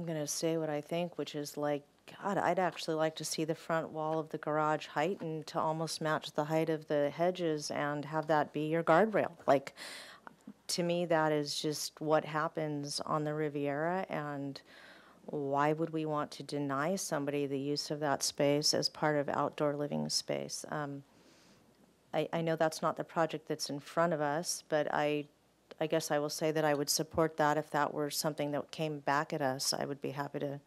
to say what I think, which is like, God, I'd actually like to see the front wall of the garage heightened to almost match the height of the hedges and have that be your guardrail. Like, to me, that is just what happens on the Riviera, and why would we want to deny somebody the use of that space as part of outdoor living space? I know that's not the project that's in front of us, but I guess I will say that I would support that if that were something that came back at us. I would be happy to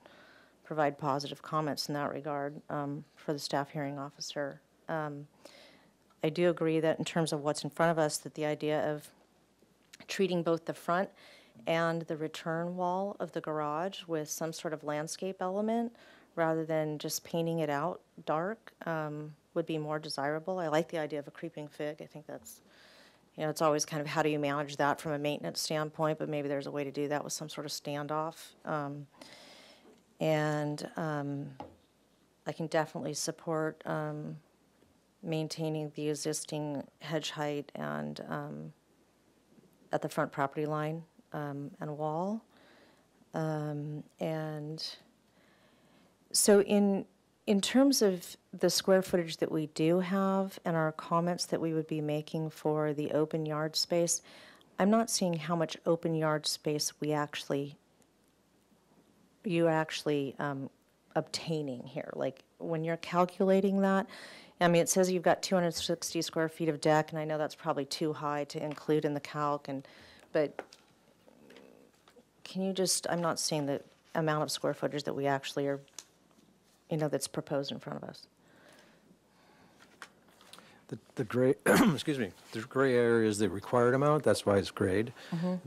provide positive comments in that regard for the staff hearing officer. I do agree that in terms of what's in front of us, that the idea of treating both the front and the return wall of the garage with some sort of landscape element rather than just painting it out dark would be more desirable. I like the idea of a creeping fig. I think that's, it's always kind of how do you manage that from a maintenance standpoint, but maybe there's a way to do that with some sort of standoff. And I can definitely support maintaining the existing hedge height and at the front property line and wall. And So in terms of the square footage that we do have and our comments that we would be making for the open yard space, I'm not seeing how much open yard space you're actually obtaining here. Like, when you're calculating that, I mean, it says you've got 260 square feet of deck, and I know that's probably too high to include in the calc, but can you just, I'm not seeing the amount of square footage that we actually are, that's proposed in front of us.
The gray, excuse me, the gray area is the required amount, that's why it's grayed.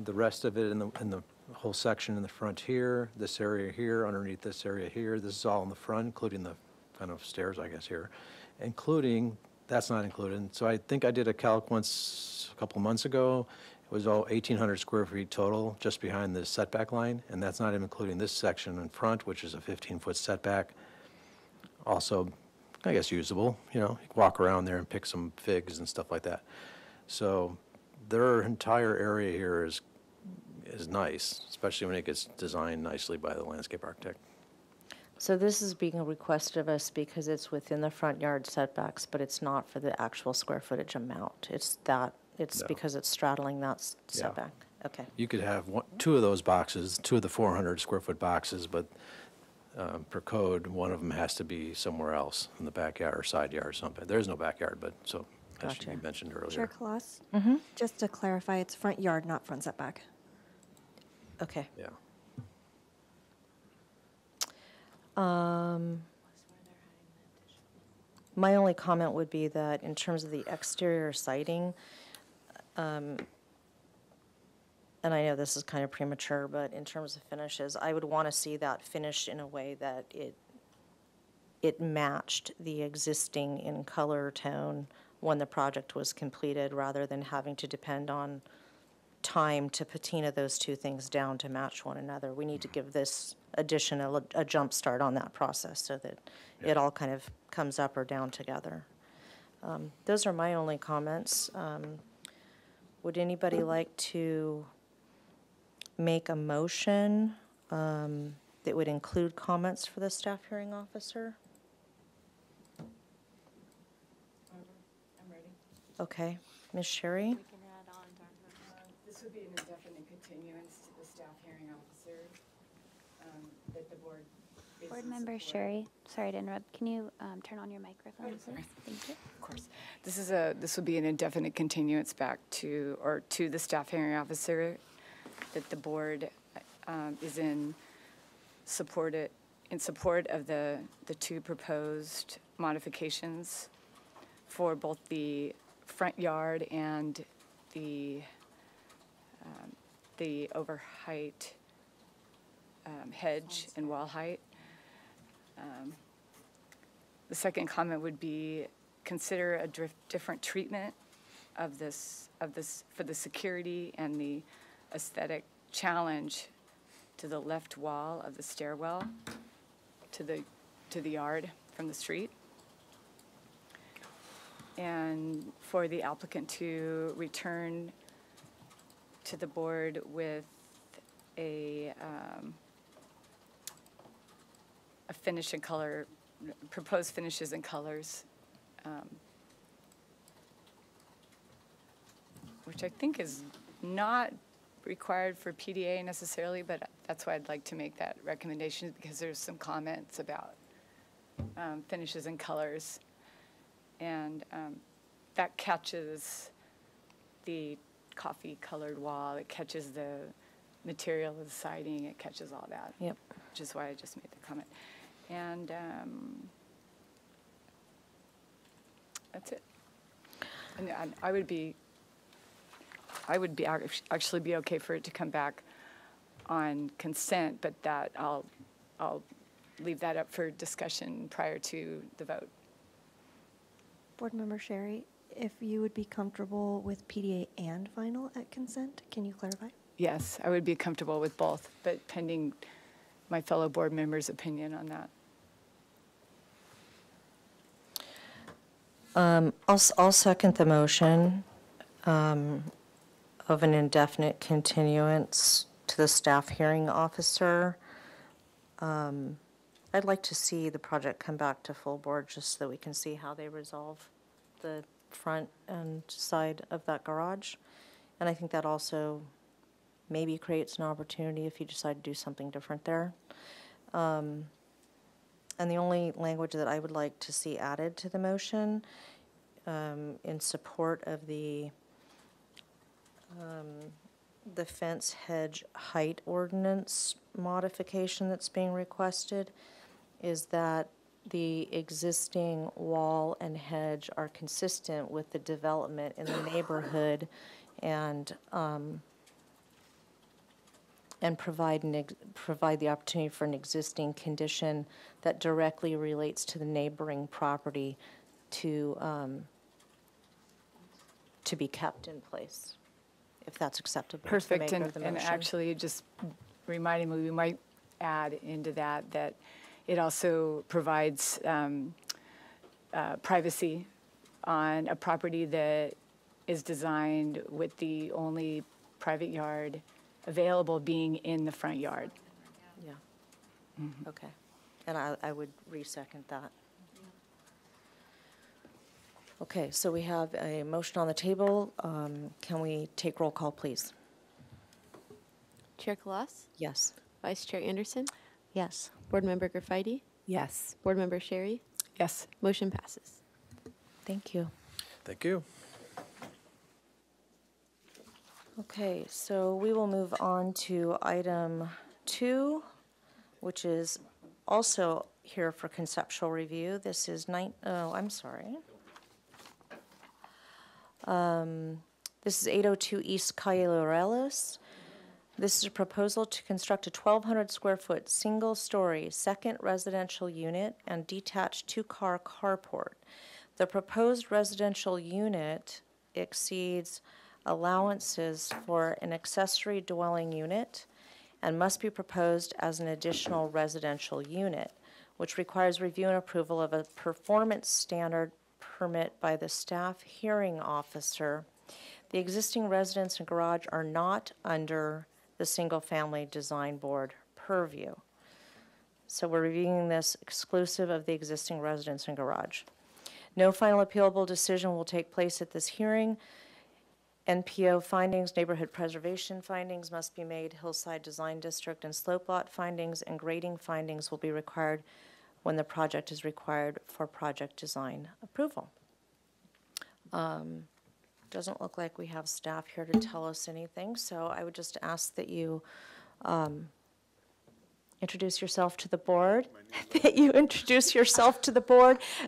The rest of it in the whole section in the front here, this area here, underneath this area here, this is all in the front, including the kind of stairs, I guess, here, including, that's not included. So I think I did a calc once, a couple months ago. It was all 1,800 square feet total, just behind the setback line, and that's not even including this section in front, which is a 15-foot setback. Also, I guess usable, you can walk around there and pick some figs and stuff like that. So their entire area here is nice, especially when it gets designed nicely by the landscape architect.
So this is being requested of us because it's within the front yard setbacks, but it's not for the actual square footage amount. It's
No.
because it's straddling that setback. Okay.
You could have two of those boxes, two of the 400 square foot boxes, but per code, one of them has to be somewhere else in the backyard or side yard or something. There's no backyard, but so that should be
Gotcha.
mentioned
Chair
earlier.
Collas? Just to clarify, it's front yard, not front setback.
Okay.
Yeah.
My only comment would be that in terms of the exterior siding, and I know this is kind of premature, but in terms of finishes, I would want to see that finished in a way that it matched the existing in color tone when the project was completed, rather than having to depend on time to patina those two things down to match one another. We need to give this addition a jump start on that process so that it all kind of comes up or down together. Those are my only comments. Would anybody like to make a motion that would include comments for the staff hearing officer?
I'm ready.
Okay. Ms. Sherry?
This would be an indefinite continuance to the staff hearing officer that the board is
Board
in
Member
support.
Sherry, sorry to interrupt. Can you turn on your microphone, please? Thank you.
Of course. This would be an indefinite continuance back to the staff hearing officer that the board is in support of the two proposed modifications for both the front yard and the overheight hedge and wall height. The second comment would be consider a different treatment of this for the security and the aesthetic challenge to the left wall of the stairwell to the yard from the street. And for the applicant to return to the board with a finish and color, proposed finishes and colors, which I think is not required for PDA necessarily, but that's why I'd like to make that recommendation, because there's some comments about finishes and colors. And that catches the coffee-colored wall, it catches the material of the siding, it catches all that.
Yep.
Which is why I just made the comment. And that's it. And I would actually be okay for it to come back on consent, but that I'll leave that up for discussion prior to the vote.
Board Member Sherry, if you would be comfortable with PDA and final at consent, can you clarify?
Yes, I would be comfortable with both, but pending my fellow board members' opinion on that.
I'll second the motion of an indefinite continuance to the staff hearing officer I'd like to see the project come back to full board just so that we can see how they resolve the front and side of that garage. And I think that also maybe creates an opportunity if you decide to do something different there. And the only language that I would like to see added to the motion in support of the fence hedge height ordinance modification that's being requested is that the existing wall and hedge are consistent with the development in the neighborhood and provide the opportunity for an existing condition that directly relates to the neighboring property to be kept in place, if that's acceptable to the
Perfect,
maker of the
and
motion.
actually, it just reminding me, we might add into that it also provides privacy on a property that is designed with the only private yard available being in the front yard.
Yeah. Okay. And I would re-second that. Okay, so we have a motion on the table. Can we take roll call, please?
Chair Kalas,
Yes.
Vice Chair Anderson,
Yes.
Board Member Graffitti,
Yes.
Board Member Sherry.
Yes.
Motion passes.
Thank you.
Thank you.
Okay, so we will move on to item 2, which is also here for conceptual review. This is I'm sorry. This is 802 East Calle Laureles. This is a proposal to construct a 1,200 square foot single-story second residential unit and detached two-car carport. The proposed residential unit exceeds allowances for an accessory dwelling unit and must be proposed as an additional residential unit, which requires review and approval of a performance standard permit by the staff hearing officer. The existing residence and garage are not under the single-family design board purview. So we're reviewing this exclusive of the existing residence and garage. No final appealable decision will take place at this hearing. NPO findings, neighborhood preservation findings must be made. Hillside Design District and slope lot findings and grading findings will be required when the project is required for project design approval. Doesn't look like we have staff here to tell us anything, so I would just ask that you introduce yourself to the board,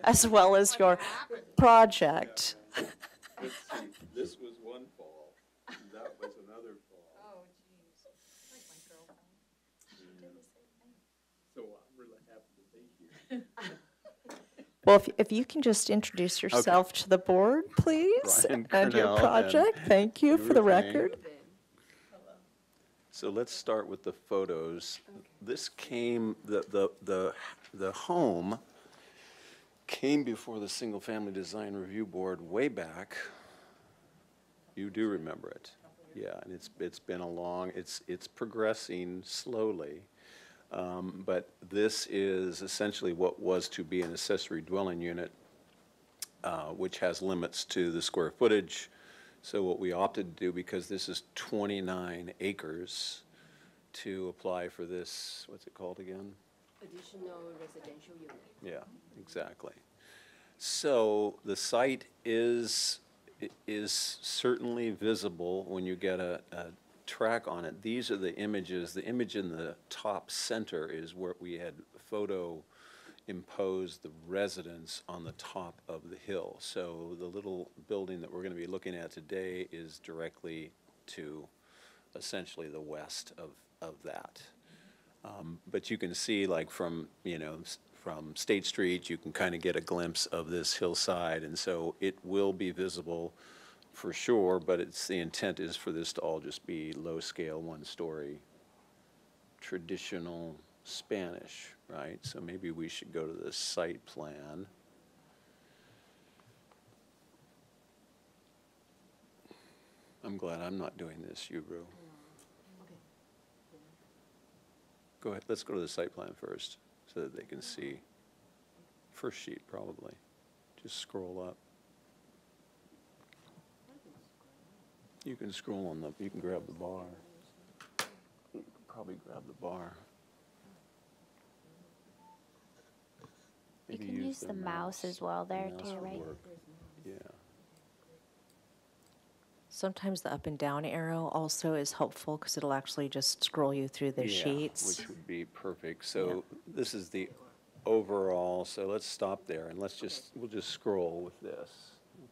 as well as your project.
This was one fall, that was another fall. Oh, geez. Like my girlfriend. She did the same thing. So I'm really happy to be here.
Well, if you can just introduce yourself to the board, please,
Brian
and your
Cornell
project.
and
Thank you for the
Ruth Ang.
record.
So let's start with the photos. This came, the home came before the Single Family Design Review Board way back. You do remember it. Yeah, and it's been it's progressing slowly. But this is essentially what was to be an accessory dwelling unit, which has limits to the square footage. So what we opted to do, because this is 29 acres, to apply for this, what's it called again?
Additional residential unit.
Yeah, exactly. So the site is certainly visible when you get a track on it. These are the images. The image in the top center is where we had photo imposed the residence on the top of the hill. So the little building that we're going to be looking at today is directly to essentially the west of that. But you can see, like, from State Street, you can kind of get a glimpse of this hillside, and so it will be visible for sure, but the intent is for this to all just be low-scale, one-story, traditional Spanish, right? So maybe we should go to the site plan. I'm glad I'm not doing this, Yubru. Go ahead, let's go to the site plan first. so that they can see. First sheet, probably. Just scroll up. You can scroll on you can grab the bar. You can probably grab the bar.
You
Maybe
can use
their
the mouse as well
The
there
mouse
too,
would
right?
work. Yeah.
Sometimes the up and down arrow also is helpful because it'll actually just scroll you through the
Yeah,
sheets.
which would be perfect. So this is the overall, so let's stop there and we'll just scroll with this,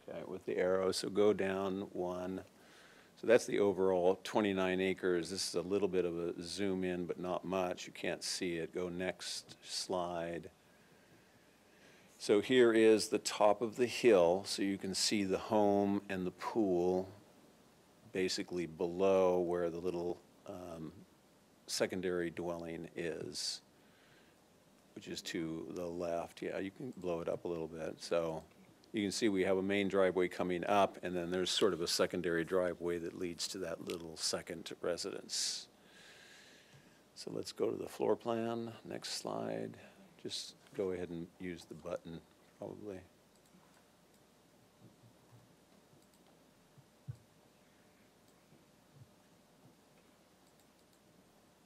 okay, with the arrow. So go down one. So that's the overall 29 acres. This is a little bit of a zoom in, but not much. You can't see it. Go next slide. So here is the top of the hill, so you can see the home and the pool basically below where the little secondary dwelling is, which is to the left. Yeah, you can blow it up a little bit. So you can see we have a main driveway coming up, and then there's sort of a secondary driveway that leads to that little second residence. So let's go to the floor plan. Next slide. Just go ahead and use the button, probably.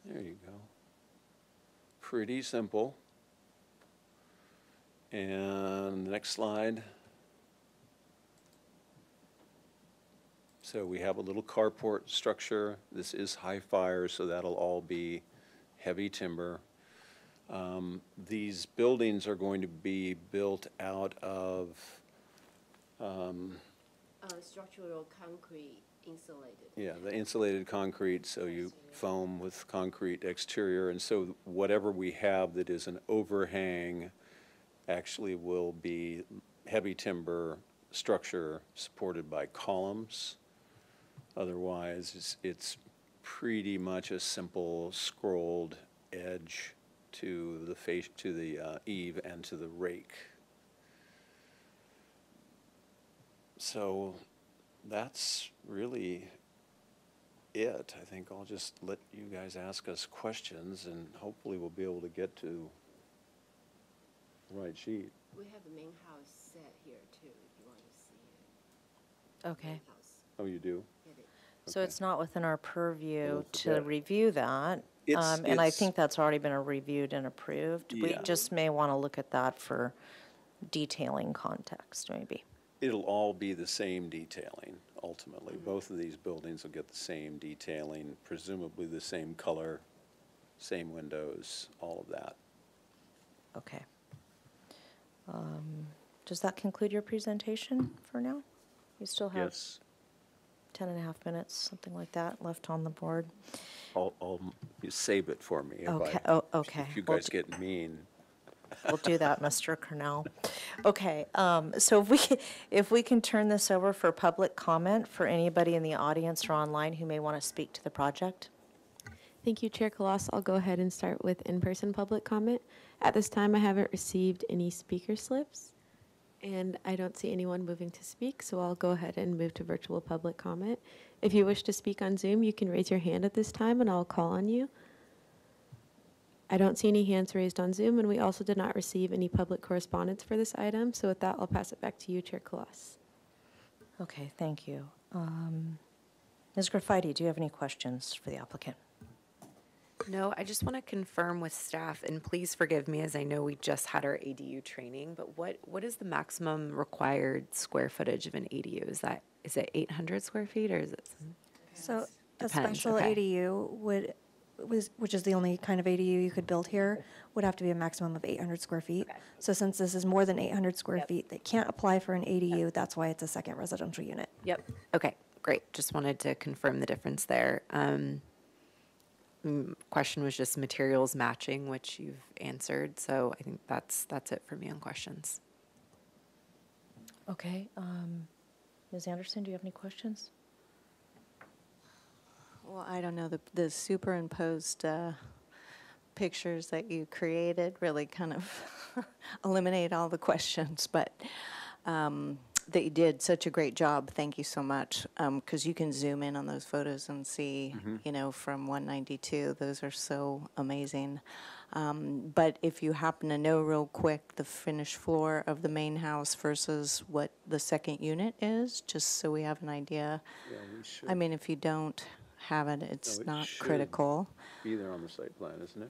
There you go. Pretty simple. And the next slide. So we have a little carport structure. This is high fire, so that'll all be heavy timber. These buildings are going to be built out of
structural concrete insulated.
yeah, the insulated concrete, so you foam with concrete exterior, and so whatever we have that is an overhang actually will be heavy timber structure supported by columns. Otherwise, it's pretty much a simple scrolled edge to the face, to the eave and to the rake. So that's really it. I think I'll just let you guys ask us questions, and hopefully we'll be able to get to the right sheet.
We have the main house set here too, if you want to see it.
Okay.
Main house.
Oh, you do?
Get it.
So it's not within our purview
Well,
to
forget it.
review that.
It's-
And I
it's-
think that's already been reviewed and approved. We
Yeah.
just may want to look at that for detailing context, maybe.
It'll all be the same detailing, ultimately. Both of these buildings will get the same detailing, presumably the same color, same windows, all of that.
Okay. Does that conclude your presentation for now? You still have
Yes,
10 and a half minutes, something like that, left on the board.
you save it for me.
Okay, oh, okay.
If you
We'll
guys get mean.
We'll do that, Mr. Cornell. Okay, so if we can turn this over for public comment for anybody in the audience or online who may want to speak to the project.
Thank you, Chair Kalass. I'll go ahead and start with in-person public comment. At this time, I haven't received any speaker slips, and I don't see anyone moving to speak, so I'll go ahead and move to virtual public comment. If you wish to speak on Zoom, you can raise your hand at this time, and I'll call on you. I don't see any hands raised on Zoom, and we also did not receive any public correspondence for this item, so with that, I'll pass it back to you, Chair Kalass.
Okay, thank you. Ms. Graffiti, do you have any questions for the applicant?
No, I just want to confirm with staff, and please forgive me as I know we just had our ADU training, but what is the maximum required square footage of an ADU? Is it 800 square feet or is it?
So a
Depends,
special
okay.
ADU which is the only kind of ADU you could build here, would have to be a maximum of 800 square feet.
Okay.
So since this is more than 800 square
Yep.
feet, they can't apply for an ADU. That's why it's a second residential unit.
Yep. Okay, great. Just wanted to confirm the difference there. Question was just materials matching, which you've answered, so I think that's it for me on questions.
Okay, Ms. Anderson, do you have any questions?
Well, I don't know, the superimposed pictures that you created really kind of eliminate all the questions, but that you did such a great job. Thank you so much. Because you can zoom in on those photos and see, you know, from 192. Those are so amazing. But if you happen to know real quick the finished floor of the main house versus what the second unit is, just so we have an idea.
Yeah, we should.
I mean, if you don't have it, it's
it
not
should.
critical.
Be there on the site plan, isn't it?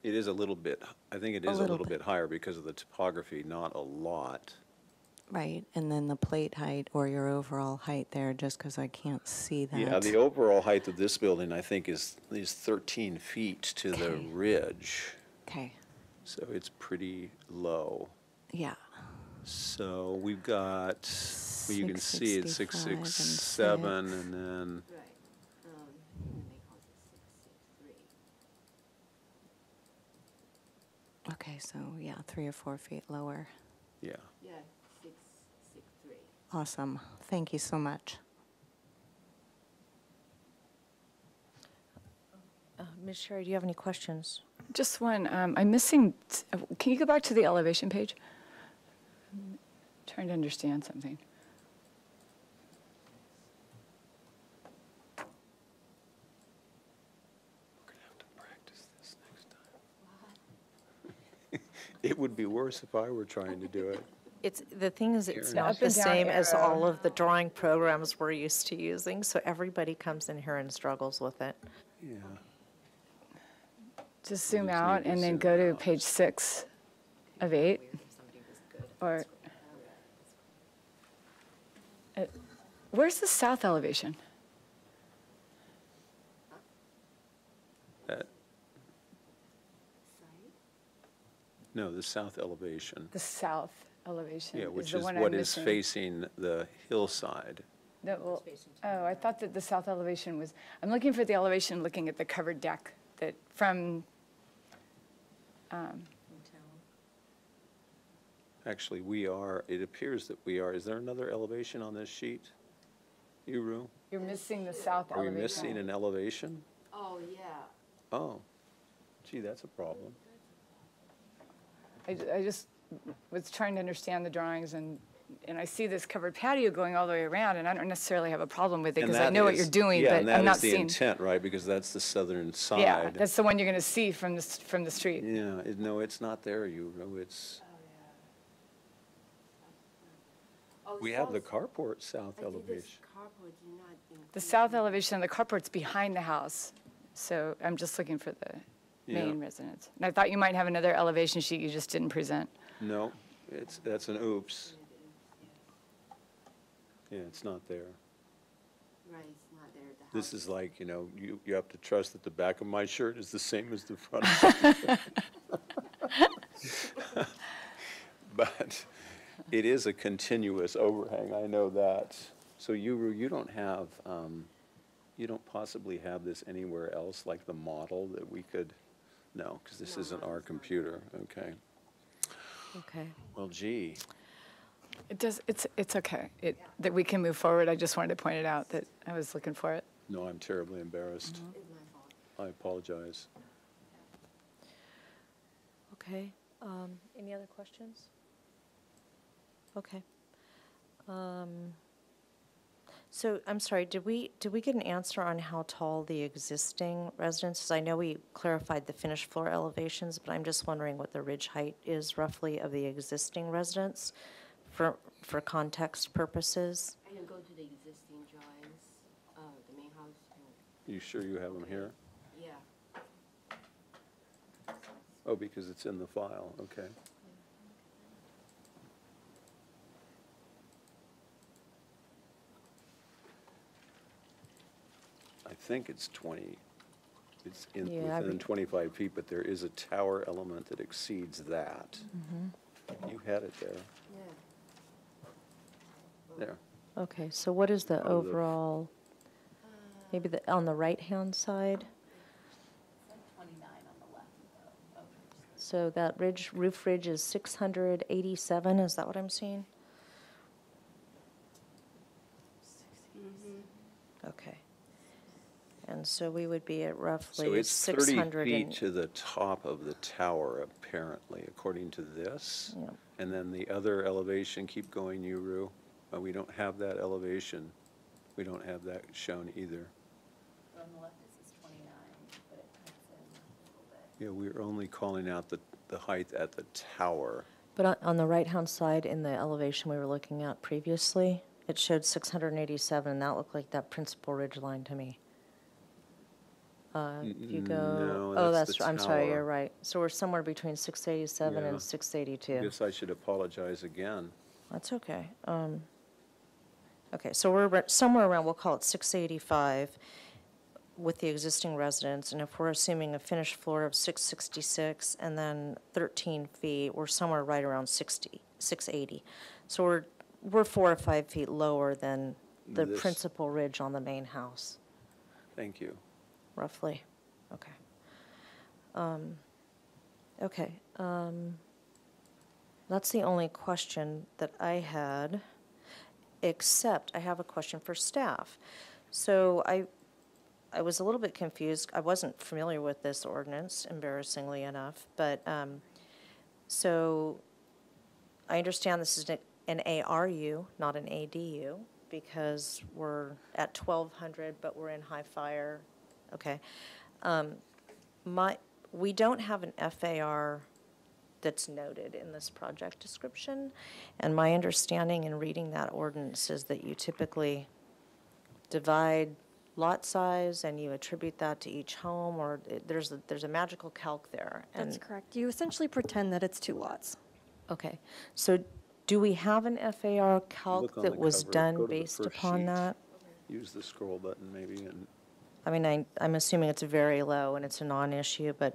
It is a little bit, I think it is a
little
little
bit.
bit higher because of the topography, not a lot.
Right, and then the plate height or your overall height there, just because I can't see that.
Yeah, the overall height of this building, I think, is 13 feet to the
Okay.
ridge,
Okay,
so it's pretty low.
yeah.
So we've got, well, you can see it's
665 and
667,
six.
and then,
Right. And they call it 663.
Okay, so yeah, 3 or 4 feet lower.
yeah.
Yeah, 663.
Awesome. Thank you so much.
Ms. Sherry, do you have any questions?
Just one, I'm missing, can you go back to the elevation page? Trying to understand something.
We're gonna have to practice this next time. It would be worse if I were trying to do it.
The thing is, it's
Karen.
not
Up
the
and down
same as
arrow.
all of the drawing programs we're used to using, so everybody comes in here and struggles with it.
Yeah.
Just zoom
just
out
need to
and then
zoom
go to
out.
page 6 of 8, or, where's the south elevation?
That- No, the south elevation.
The south elevation
Yeah,
is
which
the
is
one
what
I'm
is
missing.
facing the hillside.
Oh, I thought that the south elevation was, I'm looking for the elevation looking at the covered deck that from,
Actually, we are, it appears that we are, is there another elevation on this sheet? Uru,
you're missing the south
are we
elevation.
missing an elevation?
Oh, yeah.
Oh, gee, that's a problem.
I just was trying to understand the drawings, and I see this covered patio going all the way around, and I don't necessarily have a problem with it,
And
because I
that
know what
is-
you're doing,
yeah,
but
and
I'm
that
not
is the
seeing.
intent, right, because that's the southern side.
Yeah, that's the one you're going to see from the street.
Yeah, no, it's not there, Uru, it's,
Oh,
we have the
south-
carport south
I think this
elevation.
carport do not
The
include
south elevation, the carport's behind the house, so I'm just looking for the
Yeah.
main residence. And I thought you might have another elevation sheet you just didn't present.
No, that's an oops. Yeah, it's not there.
Right, it's not there. The
This
house
is like, you have to trust that the back of my shirt is the same as the front. But it is a continuous overhang, I know that. So you don't have, you don't possibly have this anywhere else, like the model that we could, no, because this isn't our computer, okay.
Okay.
Well, gee,
It does, it's okay, that we can move forward. I just wanted to point it out that I was looking for it.
no, I'm terribly embarrassed.
is my fault.
I apologize.
Okay, any other questions? Okay. So, I'm sorry, did we get an answer on how tall the existing residence is? I know we clarified the finished floor elevations, but I'm just wondering what the ridge height is roughly of the existing residence for context purposes.
I can go to the existing drawings, the main house, and,
You sure you have them here?
yeah.
Oh, because it's in the file, okay. I think it's 20, it's
Yeah,
within 25 feet, but there is a tower element that exceeds that. You had it there,
Yeah.
there.
Okay, so what is the
Out of the-
overall, maybe on the right-hand side?
29 on the left, though. Okay.
So that roof ridge is 687, is that what I'm seeing? Okay. And so we would be at
So
roughly
it's 30
600
feet
and,
to the top of the tower, apparently, according to this.
Yep.
And then the other elevation, keep going, Yuru. We don't have that elevation. We don't have that shown either.
On the left, it says 29, but it cuts in a little bit.
Yeah, we're only calling out the height at the tower.
but on the right-hand side in the elevation we were looking at previously, it showed 687, and that looked like that principal ridge line to me. If you go,
No,
oh,
that's the
I'm sorry,
tower.
you're right. So we're somewhere between 687
Yeah.
and 682.
Guess I should apologize again.
That's okay. Okay, so we're somewhere around, we'll call it 685 with the existing residence, and if we're assuming a finished floor of 666 and then 13 feet, we're somewhere right around 680. So we're 4 or 5 feet lower than the
This-
principal ridge on the main house,
Thank you.
roughly. Okay. Okay. That's the only question that I had, except I have a question for staff. So I was a little bit confused. I wasn't familiar with this ordinance, embarrassingly enough, but, so I understand this is an ARU, not an ADU, because we're at 1,200, but we're in high fire. Okay. We don't have an FAR that's noted in this project description, and my understanding in reading that ordinance is that you typically divide lot size and you attribute that to each home, or there's a magical calc there.
That's
And
correct. You essentially pretend that it's 2 lots.
okay, so do we have an FAR calc
Look on
that
the
was
cover.
done
Go to the
based
first
upon
sheet.
that?
Use the scroll button maybe and
I mean, I'm assuming it's very low and it's a non-issue, but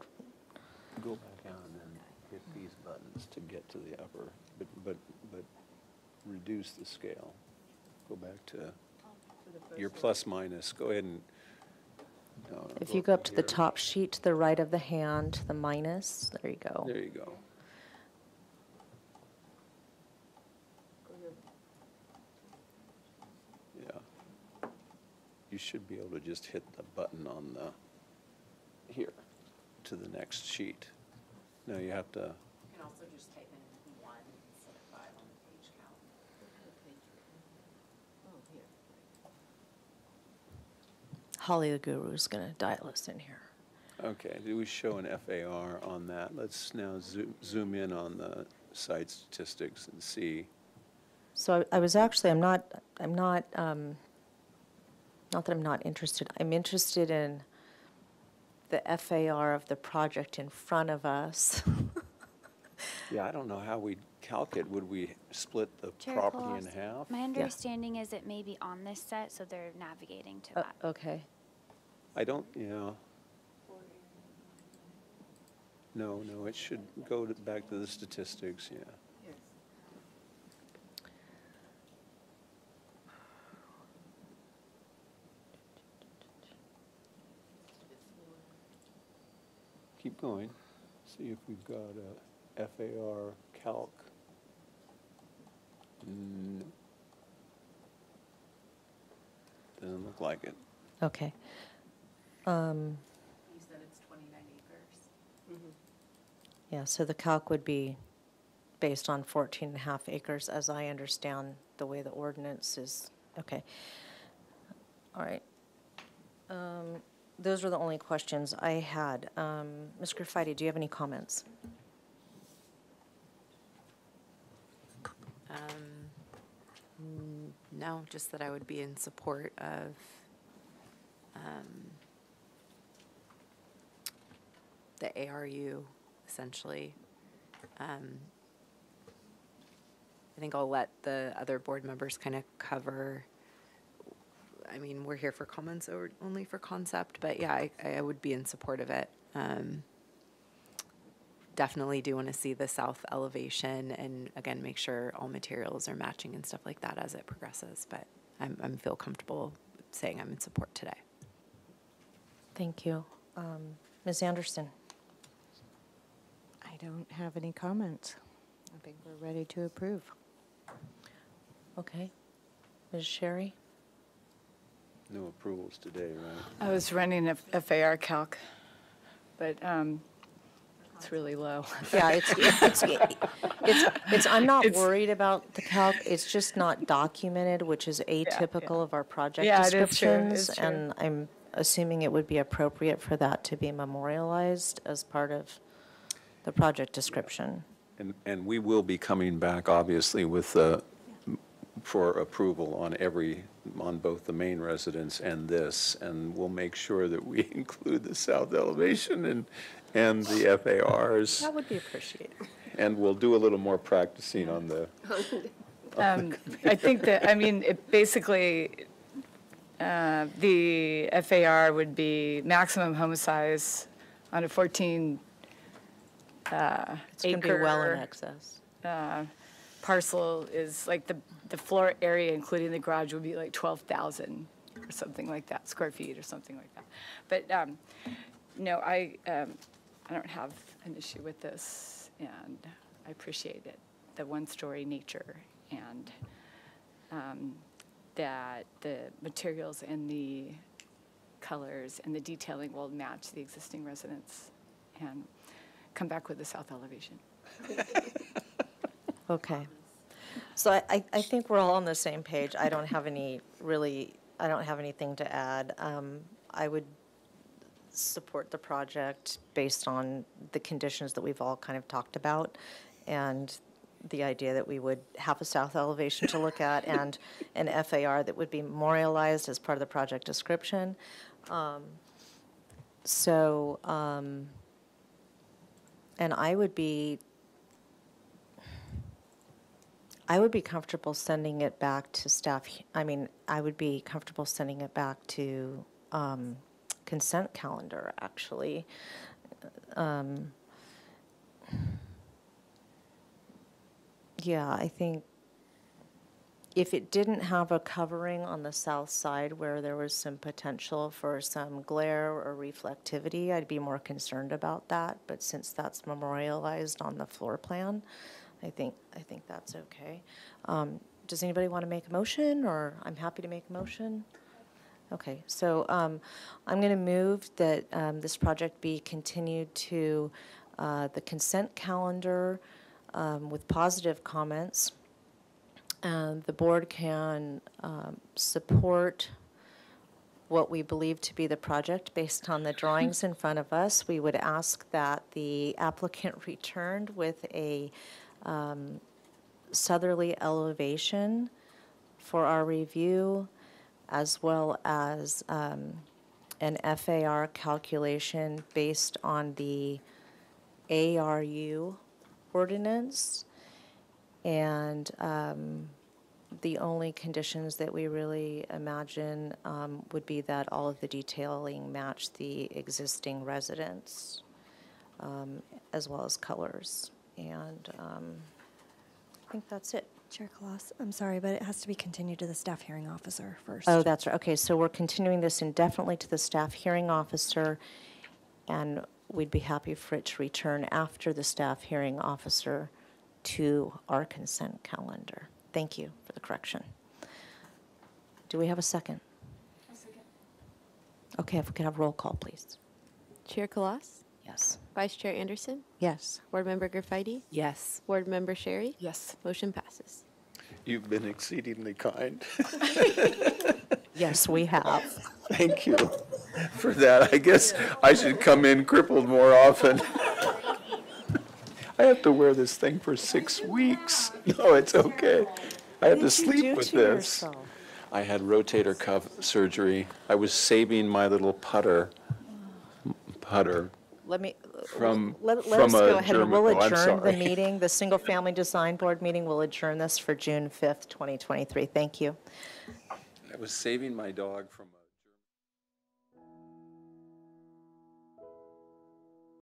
go back out and then hit these buttons to get to the upper, but reduce the scale. Go back to your plus minus. Go ahead and, no,
if you go up to the
here.
top sheet to the right of the hand, the minus, there you go.
There you go. Yeah. You should be able to just hit the button on the, here, to the next sheet. No, you have to,
You can also just type in 1 instead of 5 on the page count. Oh, here.
Holly the Guru is going to dial us in here.
okay, do we show an FAR on that? Let's now zoom in on the site statistics and see.
So I was actually, not that I'm not interested. I'm interested in the FAR of the project in front of us.
Yeah, I don't know how we'd calc it. Would we split the
Chair
property in
Colas,
half?
My understanding is it may be on this set, so they're navigating to that.
Okay.
I don't, yeah. No, it should go back to the statistics, yeah.
Yes.
Keep going. See if we've got a FAR calc. Doesn't look like it.
Okay.
You said it's 29 acres.
Yeah, so the calc would be based on 14 and a half acres, as I understand the way the ordinance is. Okay. All right. Those were the only questions I had. Ms. Graffiti, do you have any comments?
No, just that I would be in support of the ARU, essentially. I think I'll let the other board members kind of cover. I mean, we're here for comments or only for concept, but yeah, I would be in support of it. Definitely do want to see the south elevation and again, make sure all materials are matching and stuff like that as it progresses, but I'm feel comfortable saying I'm in support today.
Thank you. Ms. Anderson?
I don't have any comments. I think we're ready to approve.
Okay. Ms. Sherry?
No approvals today, right?
I was running a FAR calc, but it's really low.
Yeah, I'm not worried about the calc, it's just not documented, which is atypical of our project
Yeah, it is true, it
descriptions.
is true.
And I'm assuming it would be appropriate for that to be memorialized as part of the project description.
And we will be coming back, obviously, with, for approval on both the main residence and this, and we'll make sure that we include the south elevation and the FARs,
That would be appreciated.
and we'll do a little more practicing on the,
I think that, I mean, it basically, the FAR would be maximum home size on a 14
It's going to be well in
acre
excess.
parcel is like the floor area, including the garage, would be like 12,000 or something like that, square feet or something like that. But no, I don't have an issue with this, and I appreciate it, the one-story nature, and that the materials and the colors and the detailing will match the existing residence, and come back with the south elevation.
Okay. So I think we're all on the same page. I don't have anything to add. I would support the project based on the conditions that we've all kind of talked about, and the idea that we would have a south elevation to look at and an FAR that would be memorialized as part of the project description. And I would be comfortable sending it back to staff. I would be comfortable sending it back to consent calendar, actually. Yeah, I think if it didn't have a covering on the south side where there was some potential for some glare or reflectivity, I'd be more concerned about that. But since that's memorialized on the floor plan, I think that's okay. Does anybody want to make a motion, or I'm happy to make a motion? Okay, so I'm going to move that this project be continued to the consent calendar with positive comments. The board can support what we believe to be the project based on the drawings in front of us. We would ask that the applicant returned with a southerly elevation for our review, as well as an FAR calculation based on the ARU ordinance. And the only conditions that we really imagine would be that all of the detailing match the existing residence, as well as colors. And I think that's it.
Chair Collas, I'm sorry, but it has to be continued to the staff hearing officer first.
Oh, that's right. Okay, so we're continuing this indefinitely to the staff hearing officer, and we'd be happy for it to return after the staff hearing officer to our consent calendar. Thank you for the correction. Do we have a second? A second. Okay, if we could have roll call, please.
Chair Collas,
Yes.
Vice Chair Anderson,
Yes.
Board Member Graffitti,
Yes.
Board Member Sherry.
Yes.
Motion passes.
you've been exceedingly kind.
Yes, we have.
Thank you for that. I guess I should come in crippled more often. I have to wear this thing for 6 weeks. No, it's okay. I have to sleep with this. I had rotator cuff surgery. I was saving my little putter.
Let me,
From-
let
from
us
a
go ahead and
German-
we'll
oh, I'm
adjourn the
sorry.
meeting. The Single Family Design Board meeting will adjourn this for June 5th, 2023. Thank you.
I was saving my dog from